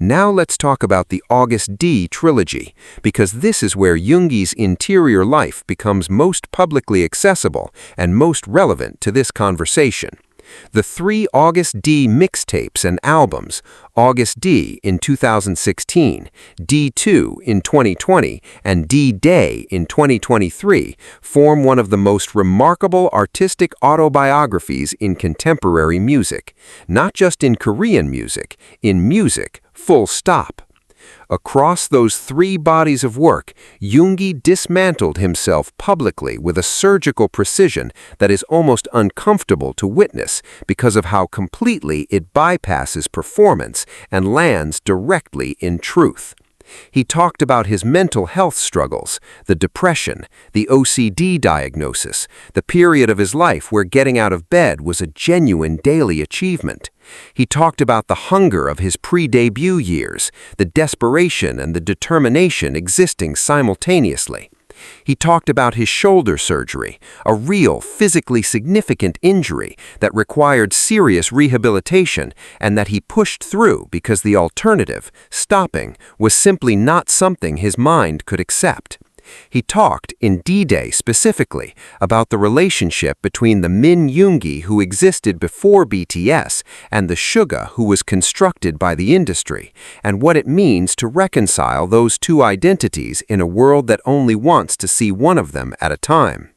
Now let's talk about the August D trilogy, because this is where Yoongi's interior life becomes most publicly accessible and most relevant to this conversation. The 3 August D mixtapes and albums, August D in 2016, D2 in 2020, and D-Day in 2023, form one of the most remarkable artistic autobiographies in contemporary music, not just in Korean music, in music, full stop. Across those 3 bodies of work, Yoongi dismantled himself publicly with a surgical precision that is almost uncomfortable to witness because of how completely it bypasses performance and lands directly in truth. He talked about his mental health struggles, the depression, the OCD diagnosis, the period of his life where getting out of bed was a genuine daily achievement. He talked about the hunger of his pre-debut years, the desperation and the determination existing simultaneously. He talked about his shoulder surgery, a real, physically significant injury that required serious rehabilitation and that he pushed through because the alternative, stopping, was simply not something his mind could accept. He talked, in D-Day specifically, about the relationship between the Min Yoongi who existed before BTS and the Suga who was constructed by the industry, and what it means to reconcile those 2 identities in a world that only wants to see one of them at a time.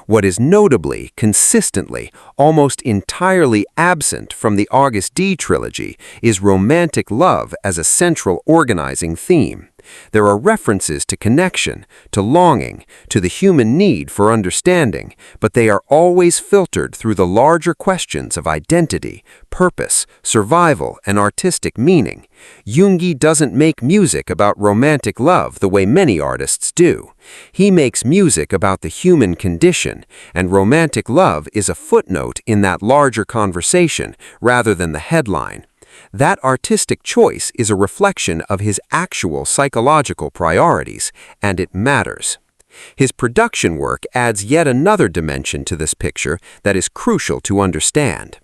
What is notably, consistently, almost entirely absent from the August D trilogy is romantic love as a central organizing theme. There are references to connection, to longing, to the human need for understanding, but they are always filtered through the larger questions of identity, purpose, survival, and artistic meaning. Yoongi doesn't make music about romantic love the way many artists do. He makes music about the human condition, and romantic love is a footnote in that larger conversation rather than the headline. That artistic choice is a reflection of his actual psychological priorities, and it matters. His production work adds yet another dimension to this picture that is crucial to understand.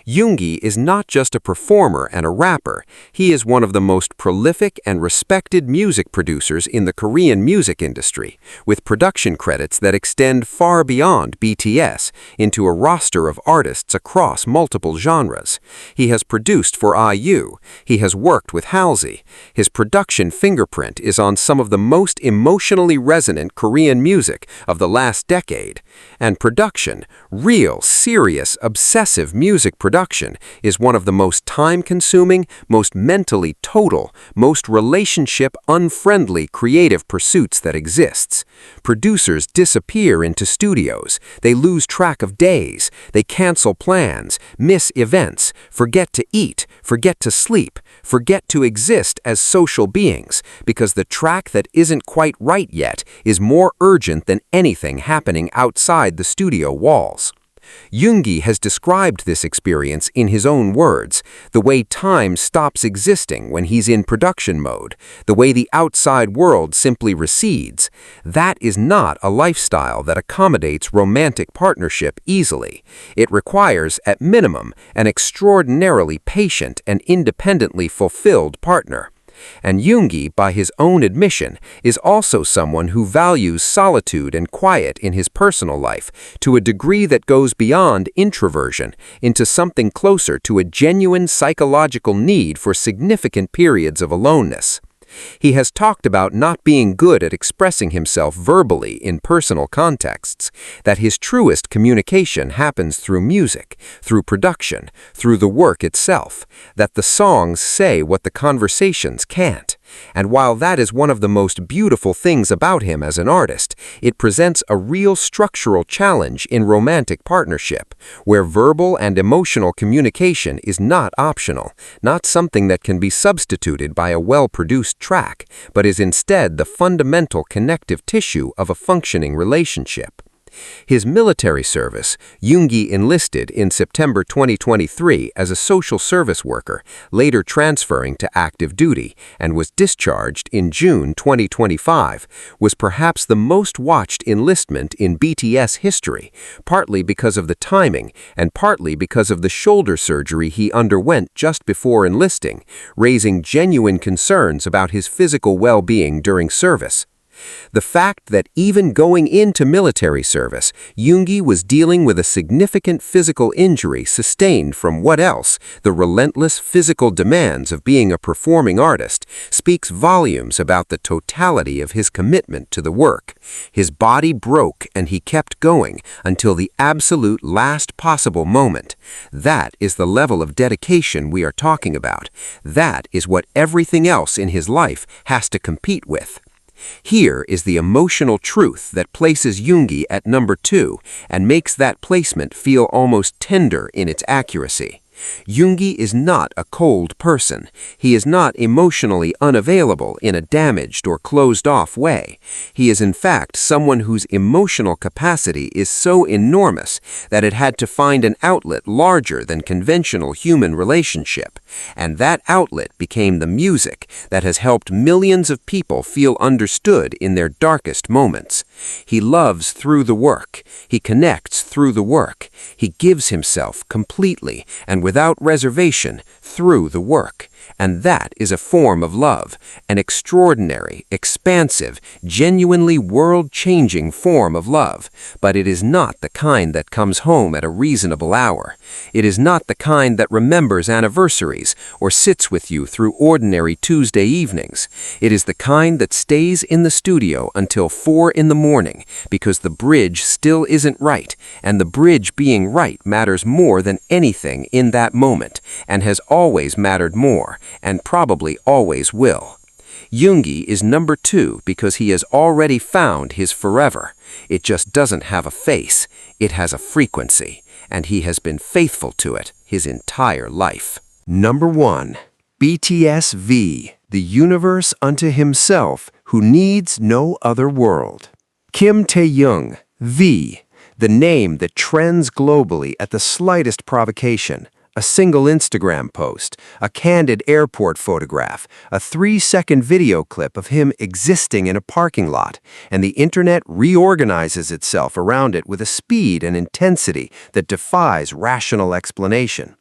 Yoongi is not just a performer and a rapper, he is one of the most prolific and respected music producers in the Korean music industry, with production credits that extend far beyond BTS into a roster of artists across multiple genres. He has produced for IU, he has worked with Halsey. His production fingerprint is on some of the most emotionally resonant Korean music of the last decade. And production, real, serious, obsessive music production, is one of the most time-consuming, most mentally total, most relationship-unfriendly creative pursuits that exists. Producers disappear into studios, they lose track of days, they cancel plans, miss events, forget to eat, forget to sleep, forget to exist as social beings, because the track that isn't quite right yet is more urgent than anything happening outside the studio walls. Yoongi has described this experience in his own words, the way time stops existing when he's in production mode, the way the outside world simply recedes. That is not a lifestyle that accommodates romantic partnership easily. It requires, at minimum, an extraordinarily patient and independently fulfilled partner. And Yoongi, by his own admission, is also someone who values solitude and quiet in his personal life to a degree that goes beyond introversion into something closer to a genuine psychological need for significant periods of aloneness. He has talked about not being good at expressing himself verbally in personal contexts, that his truest communication happens through music, through production, through the work itself, that the songs say what the conversations can't. And while that is one of the most beautiful things about him as an artist, it presents a real structural challenge in romantic partnership, where verbal and emotional communication is not optional, not something that can be substituted by a well-produced track, but is instead the fundamental connective tissue of a functioning relationship. His military service, Yoongi enlisted in September 2023 as a social service worker, later transferring to active duty, and was discharged in June 2025, was perhaps the most watched enlistment in BTS history, partly because of the timing and partly because of the shoulder surgery he underwent just before enlisting, raising genuine concerns about his physical well-being during service. The fact that even going into military service, Yoongi was dealing with a significant physical injury sustained from what else, the relentless physical demands of being a performing artist, speaks volumes about the totality of his commitment to the work. His body broke and he kept going until the absolute last possible moment. That is the level of dedication we are talking about. That is what everything else in his life has to compete with. Here is the emotional truth that places Yoongi at number 2 and makes that placement feel almost tender in its accuracy. Yoongi is not a cold person. He is not emotionally unavailable in a damaged or closed-off way. He is in fact someone whose emotional capacity is so enormous that it had to find an outlet larger than conventional human relationship. And that outlet became the music that has helped millions of people feel understood in their darkest moments. He loves through the work. He connects through the work. He gives himself completely and without reservation through the work. And that is a form of love, an extraordinary, expansive, genuinely world-changing form of love. But it is not the kind that comes home at a reasonable hour. It is not the kind that remembers anniversaries or sits with you through ordinary Tuesday evenings. It is the kind that stays in the studio until 4 in the morning because the bridge still isn't right, and the bridge being right matters more than anything in that moment, and has always mattered more, and probably always will. Yoongi is number 2 because he has already found his forever. It just doesn't have a face. It has a frequency, and he has been faithful to it his entire life. Number 1. BTS V, the universe unto himself who needs no other world. Kim Tae-young, V, the name that trends globally at the slightest provocation. A single Instagram post, a candid airport photograph, a 3-second video clip of him existing in a parking lot, and the internet reorganizes itself around it with a speed and intensity that defies rational explanation.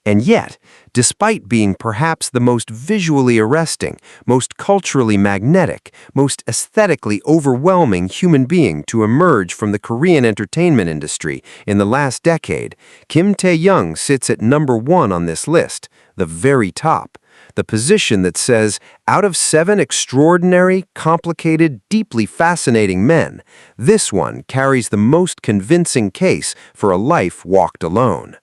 And yet, despite being perhaps the most visually arresting, most culturally magnetic, most aesthetically overwhelming human being to emerge from the Korean entertainment industry in the last decade, Kim Tae-young sits at number 1 on this list, the very top. The position that says, out of 7 extraordinary, complicated, deeply fascinating men, this one carries the most convincing case for a life walked alone.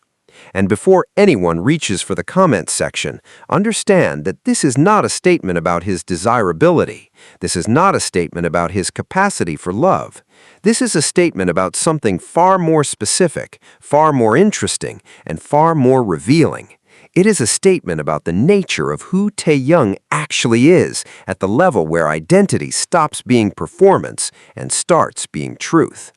And before anyone reaches for the comments section, understand that this is not a statement about his desirability. This is not a statement about his capacity for love. This is a statement about something far more specific, far more interesting, and far more revealing. It is a statement about the nature of who Tae-young actually is at the level where identity stops being performance and starts being truth.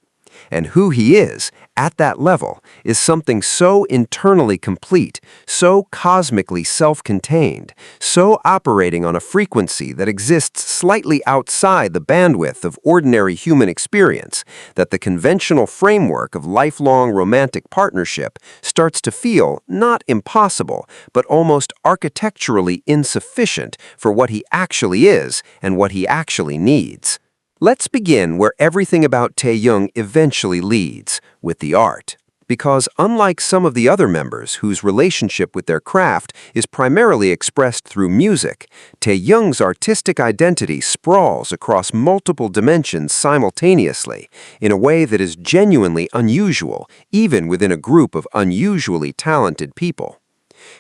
And who he is, at that level, is something so internally complete, so cosmically self-contained, so operating on a frequency that exists slightly outside the bandwidth of ordinary human experience, that the conventional framework of lifelong romantic partnership starts to feel not impossible, but almost architecturally insufficient for what he actually is and what he actually needs. Let's begin where everything about Tae-young eventually leads, with the art. Because unlike some of the other members whose relationship with their craft is primarily expressed through music, Tae-young's artistic identity sprawls across multiple dimensions simultaneously in a way that is genuinely unusual, even within a group of unusually talented people.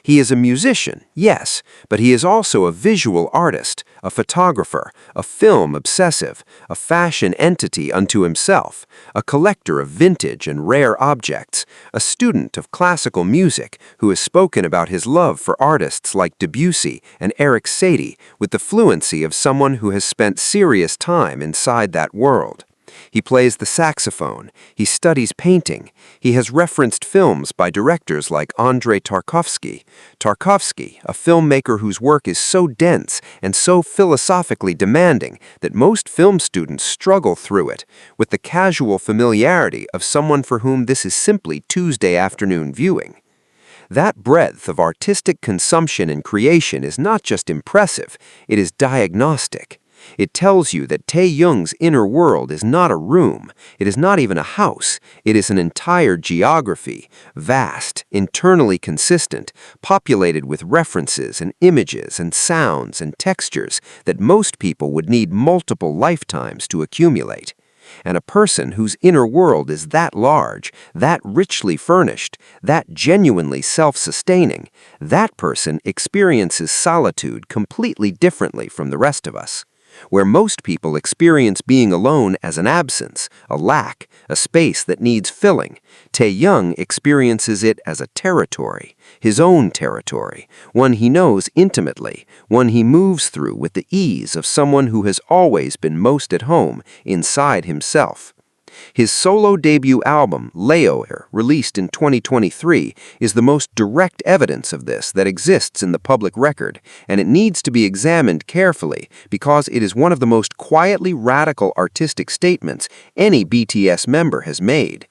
He is a musician, yes, but he is also a visual artist, a photographer, a film obsessive, a fashion entity unto himself, a collector of vintage and rare objects, a student of classical music who has spoken about his love for artists like Debussy and Eric Satie with the fluency of someone who has spent serious time inside that world. He plays the saxophone. He studies painting. He has referenced films by directors like Andrei Tarkovsky. Tarkovsky, a filmmaker whose work is so dense and so philosophically demanding that most film students struggle through it, with the casual familiarity of someone for whom this is simply Tuesday afternoon viewing. That breadth of artistic consumption and creation is not just impressive, it is diagnostic. It tells you that Taehyung's inner world is not a room, it is not even a house, it is an entire geography, vast, internally consistent, populated with references and images and sounds and textures that most people would need multiple lifetimes to accumulate. And a person whose inner world is that large, that richly furnished, that genuinely self-sustaining, that person experiences solitude completely differently from the rest of us. Where most people experience being alone as an absence, a lack, a space that needs filling, Taehyung experiences it as a territory, his own territory, one he knows intimately, one he moves through with the ease of someone who has always been most at home inside himself. His solo debut album, Layover, released in 2023, is the most direct evidence of this that exists in the public record, and it needs to be examined carefully because it is one of the most quietly radical artistic statements any BTS member has made.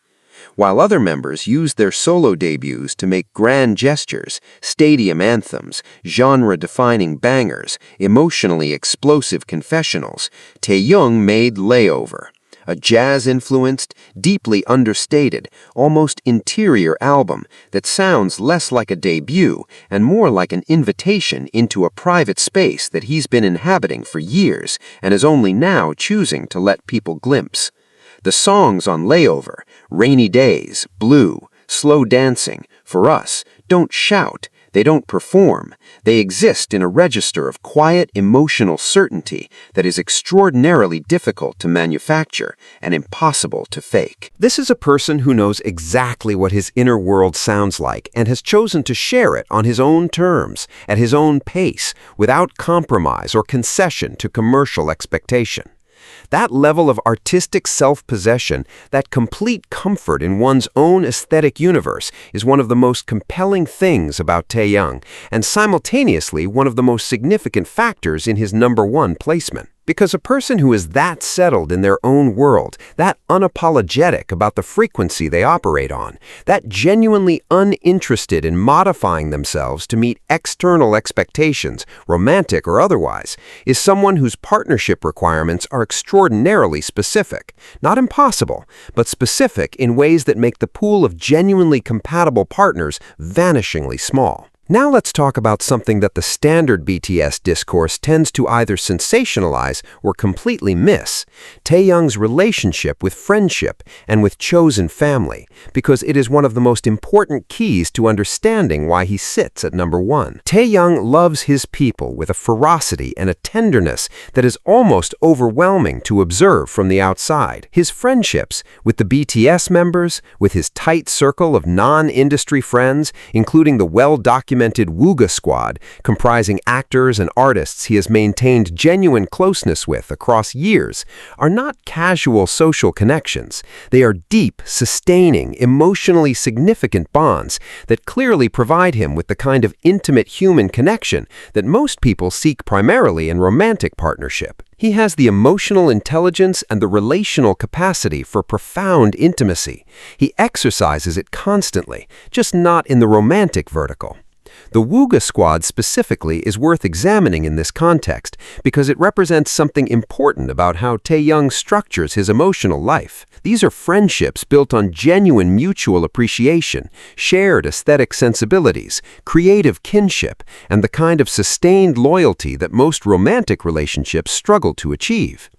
While other members use their solo debuts to make grand gestures, stadium anthems, genre-defining bangers, emotionally explosive confessionals, Taehyung made Layover, a jazz-influenced, deeply understated, almost interior album that sounds less like a debut and more like an invitation into a private space that he's been inhabiting for years and is only now choosing to let people glimpse. The songs on Layover, Rainy Days, Blue, Slow Dancing, For Us, don't shout. They don't perform. They exist in a register of quiet, emotional certainty that is extraordinarily difficult to manufacture and impossible to fake. This is a person who knows exactly what his inner world sounds like and has chosen to share it on his own terms, at his own pace, without compromise or concession to commercial expectation. That level of artistic self-possession, that complete comfort in one's own aesthetic universe is one of the most compelling things about Taehyung, and simultaneously one of the most significant factors in his #1 placement. Because a person who is that settled in their own world, that unapologetic about the frequency they operate on, that genuinely uninterested in modifying themselves to meet external expectations, romantic or otherwise, is someone whose partnership requirements are extraordinarily specific. Not impossible, but specific in ways that make the pool of genuinely compatible partners vanishingly small. Now let's talk about something that the standard BTS discourse tends to either sensationalize or completely miss: Taehyung's relationship with friendship and with chosen family, because it is one of the most important keys to understanding why he sits at #1. Taehyung loves his people with a ferocity and a tenderness that is almost overwhelming to observe from the outside. His friendships with the BTS members, with his tight circle of non-industry friends, including the well-documented Wooga Squad, comprising actors and artists he has maintained genuine closeness with across years, are not casual social connections. They are deep, sustaining, emotionally significant bonds that clearly provide him with the kind of intimate human connection that most people seek primarily in romantic partnership. He has the emotional intelligence and the relational capacity for profound intimacy. He exercises it constantly, just not in the romantic vertical. The Wooga Squad specifically is worth examining in this context because it represents something important about how Taehyung structures his emotional life. These are friendships built on genuine mutual appreciation, shared aesthetic sensibilities, creative kinship, and the kind of sustained loyalty that most romantic relationships struggle to achieve.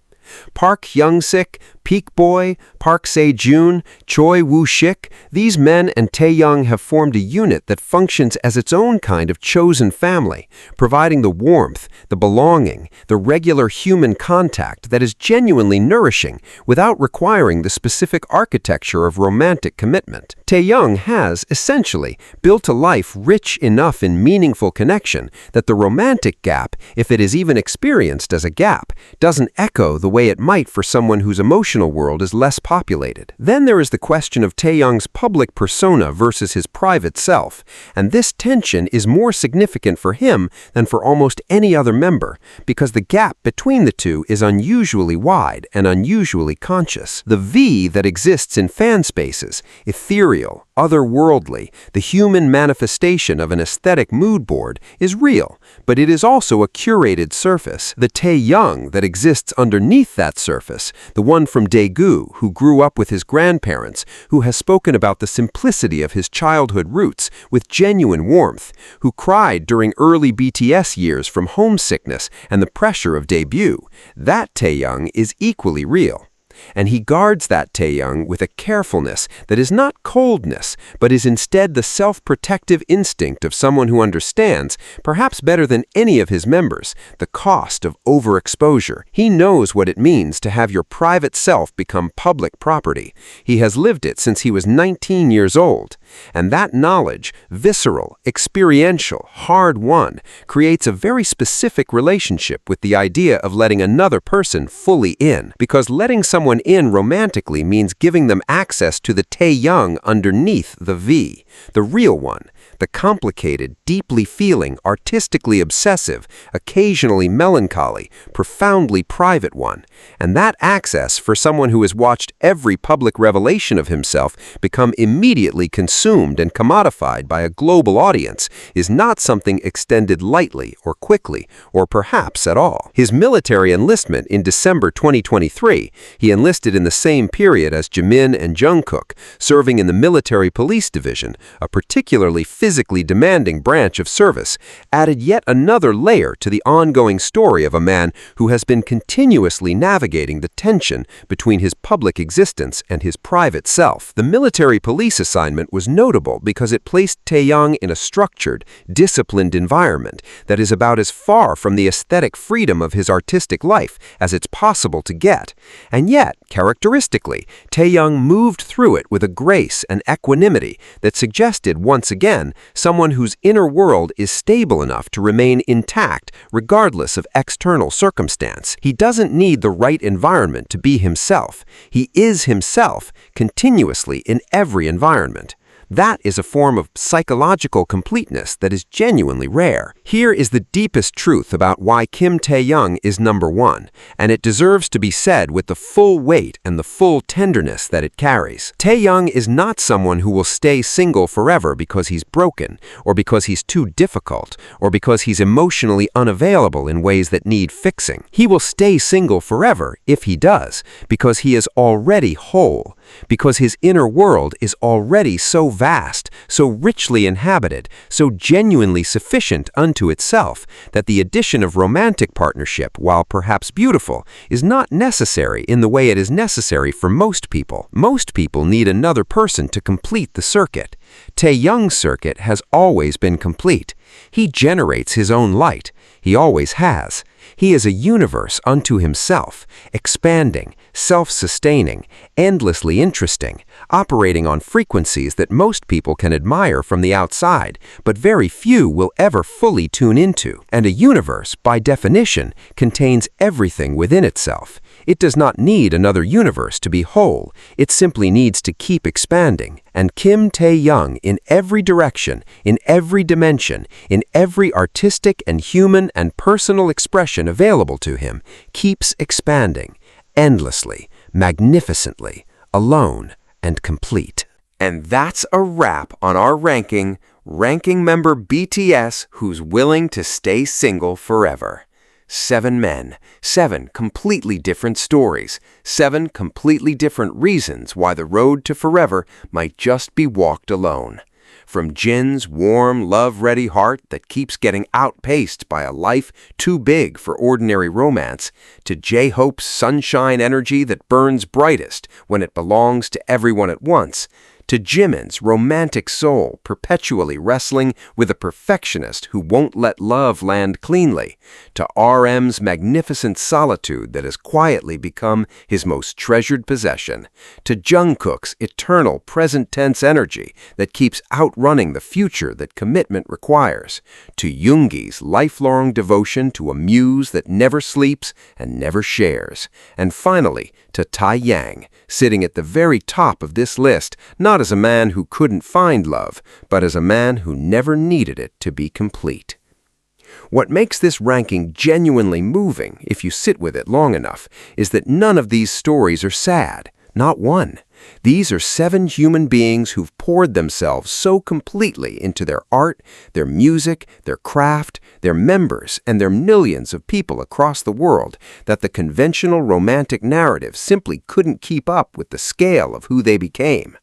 Park Hyung-sik, Peak Boy, Park Se-joon, Choi Woo-shik, these men and Taehyung have formed a unit that functions as its own kind of chosen family, providing the warmth, the belonging, the regular human contact that is genuinely nourishing without requiring the specific architecture of romantic commitment. Taehyung has, essentially, built a life rich enough in meaningful connection that the romantic gap, if it is even experienced as a gap, doesn't echo the way it might for someone whose emotional emotional world is less populated. Then there is the question of Taeyoung's public persona versus his private self, and this tension is more significant for him than for almost any other member, because the gap between the two is unusually wide and unusually conscious. The V that exists in fan spaces, ethereal, otherworldly, the human manifestation of an aesthetic mood board, is real, but it is also a curated surface. The Taeyoung that exists underneath that surface, the one from Daegu who grew up with his grandparents, who has spoken about the simplicity of his childhood roots with genuine warmth, who cried during early BTS years from homesickness and the pressure of debut, that Taeyoung is equally real. And he guards that Taeyoung with a carefulness that is not coldness, but is instead the self-protective instinct of someone who understands, perhaps better than any of his members, the cost of overexposure. He knows what it means to have your private self become public property. He has lived it since he was 19 years old. And that knowledge, visceral, experiential, hard-won, creates a very specific relationship with the idea of letting another person fully in, because letting someone in romantically means giving them access to the Taeyoung underneath the V, the real one, the complicated, deeply feeling, artistically obsessive, occasionally melancholy, profoundly private one. And that access, for someone who has watched every public revelation of himself become immediately consumed and commodified by a global audience, is not something extended lightly or quickly, or perhaps at all. His military enlistment in December 2023, he enlisted in the same period as Jimin and Jungkook, serving in the military police division, a particularly physically demanding branch of service, added yet another layer to the ongoing story of a man who has been continuously navigating the tension between his public existence and his private self. The military police assignment was notable because it placed Taeyoung in a structured, disciplined environment that is about as far from the aesthetic freedom of his artistic life as it's possible to get. And yet, characteristically, Taeyoung moved through it with a grace and equanimity that suggested, once again, someone whose inner world is stable enough to remain intact regardless of external circumstance. He doesn't need the right environment to be himself. He is himself continuously in every environment. That is a form of psychological completeness that is genuinely rare. Here is the deepest truth about why Kim Taeyoung is number one, and it deserves to be said with the full weight and the full tenderness that it carries. Taeyoung is not someone who will stay single forever because he's broken, or because he's too difficult, or because he's emotionally unavailable in ways that need fixing. He will stay single forever, if he does, because he is already whole, because his inner world is already so vast, so richly inhabited, so genuinely sufficient unto itself, that the addition of romantic partnership, while perhaps beautiful, is not necessary in the way it is necessary for most people. Most people need another person to complete the circuit. Taeyoung's circuit has always been complete. He generates his own light. He always has. He is a universe unto himself, expanding, self-sustaining, endlessly interesting, operating on frequencies that most people can admire from the outside, but very few will ever fully tune into. And a universe, by definition, contains everything within itself. It does not need another universe to be whole. It simply needs to keep expanding. And Kim Taeyoung, in every direction, in every dimension, in every artistic and human and personal expression available to him, keeps expanding, endlessly, magnificently, alone and complete. And that's a wrap on our ranking member BTS who's willing to stay single forever. 7 men, 7 completely different stories, 7 completely different reasons why the road to forever might just be walked alone. From Jin's warm, love-ready heart that keeps getting outpaced by a life too big for ordinary romance, to J-Hope's sunshine energy that burns brightest when it belongs to everyone at once, to Jimin's romantic soul perpetually wrestling with a perfectionist who won't let love land cleanly, to RM's magnificent solitude that has quietly become his most treasured possession, to Jungkook's eternal present-tense energy that keeps outrunning the future that commitment requires, to Yoongi's lifelong devotion to a muse that never sleeps and never shares, and finally to Taeyang, sitting at the very top of this list, not as a man who couldn't find love, but as a man who never needed it to be complete. What makes this ranking genuinely moving, if you sit with it long enough, is that none of these stories are sad. Not one. These are 7 human beings who've poured themselves so completely into their art, their music, their craft, their members, and their millions of people across the world that the conventional romantic narrative simply couldn't keep up with the scale of who they became.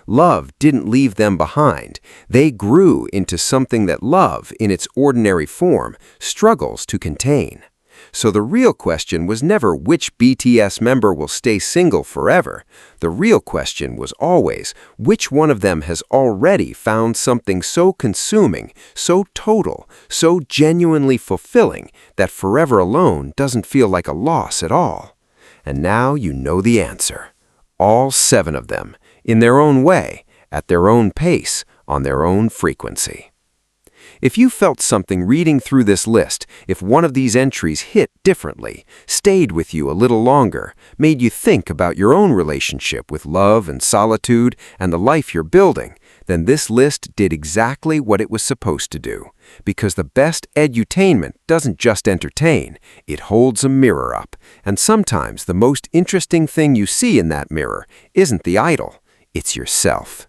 Love didn't leave them behind. They grew into something that love, in its ordinary form, struggles to contain. So the real question was never which BTS member will stay single forever. The real question was always which one of them has already found something so consuming, so total, so genuinely fulfilling that forever alone doesn't feel like a loss at all. And now you know the answer. All 7 of them, in their own way, at their own pace, on their own frequency. If you felt something reading through this list, if one of these entries hit differently, stayed with you a little longer, made you think about your own relationship with love and solitude and the life you're building, then this list did exactly what it was supposed to do. Because the best edutainment doesn't just entertain, it holds a mirror up. And sometimes the most interesting thing you see in that mirror isn't the idol, it's yourself.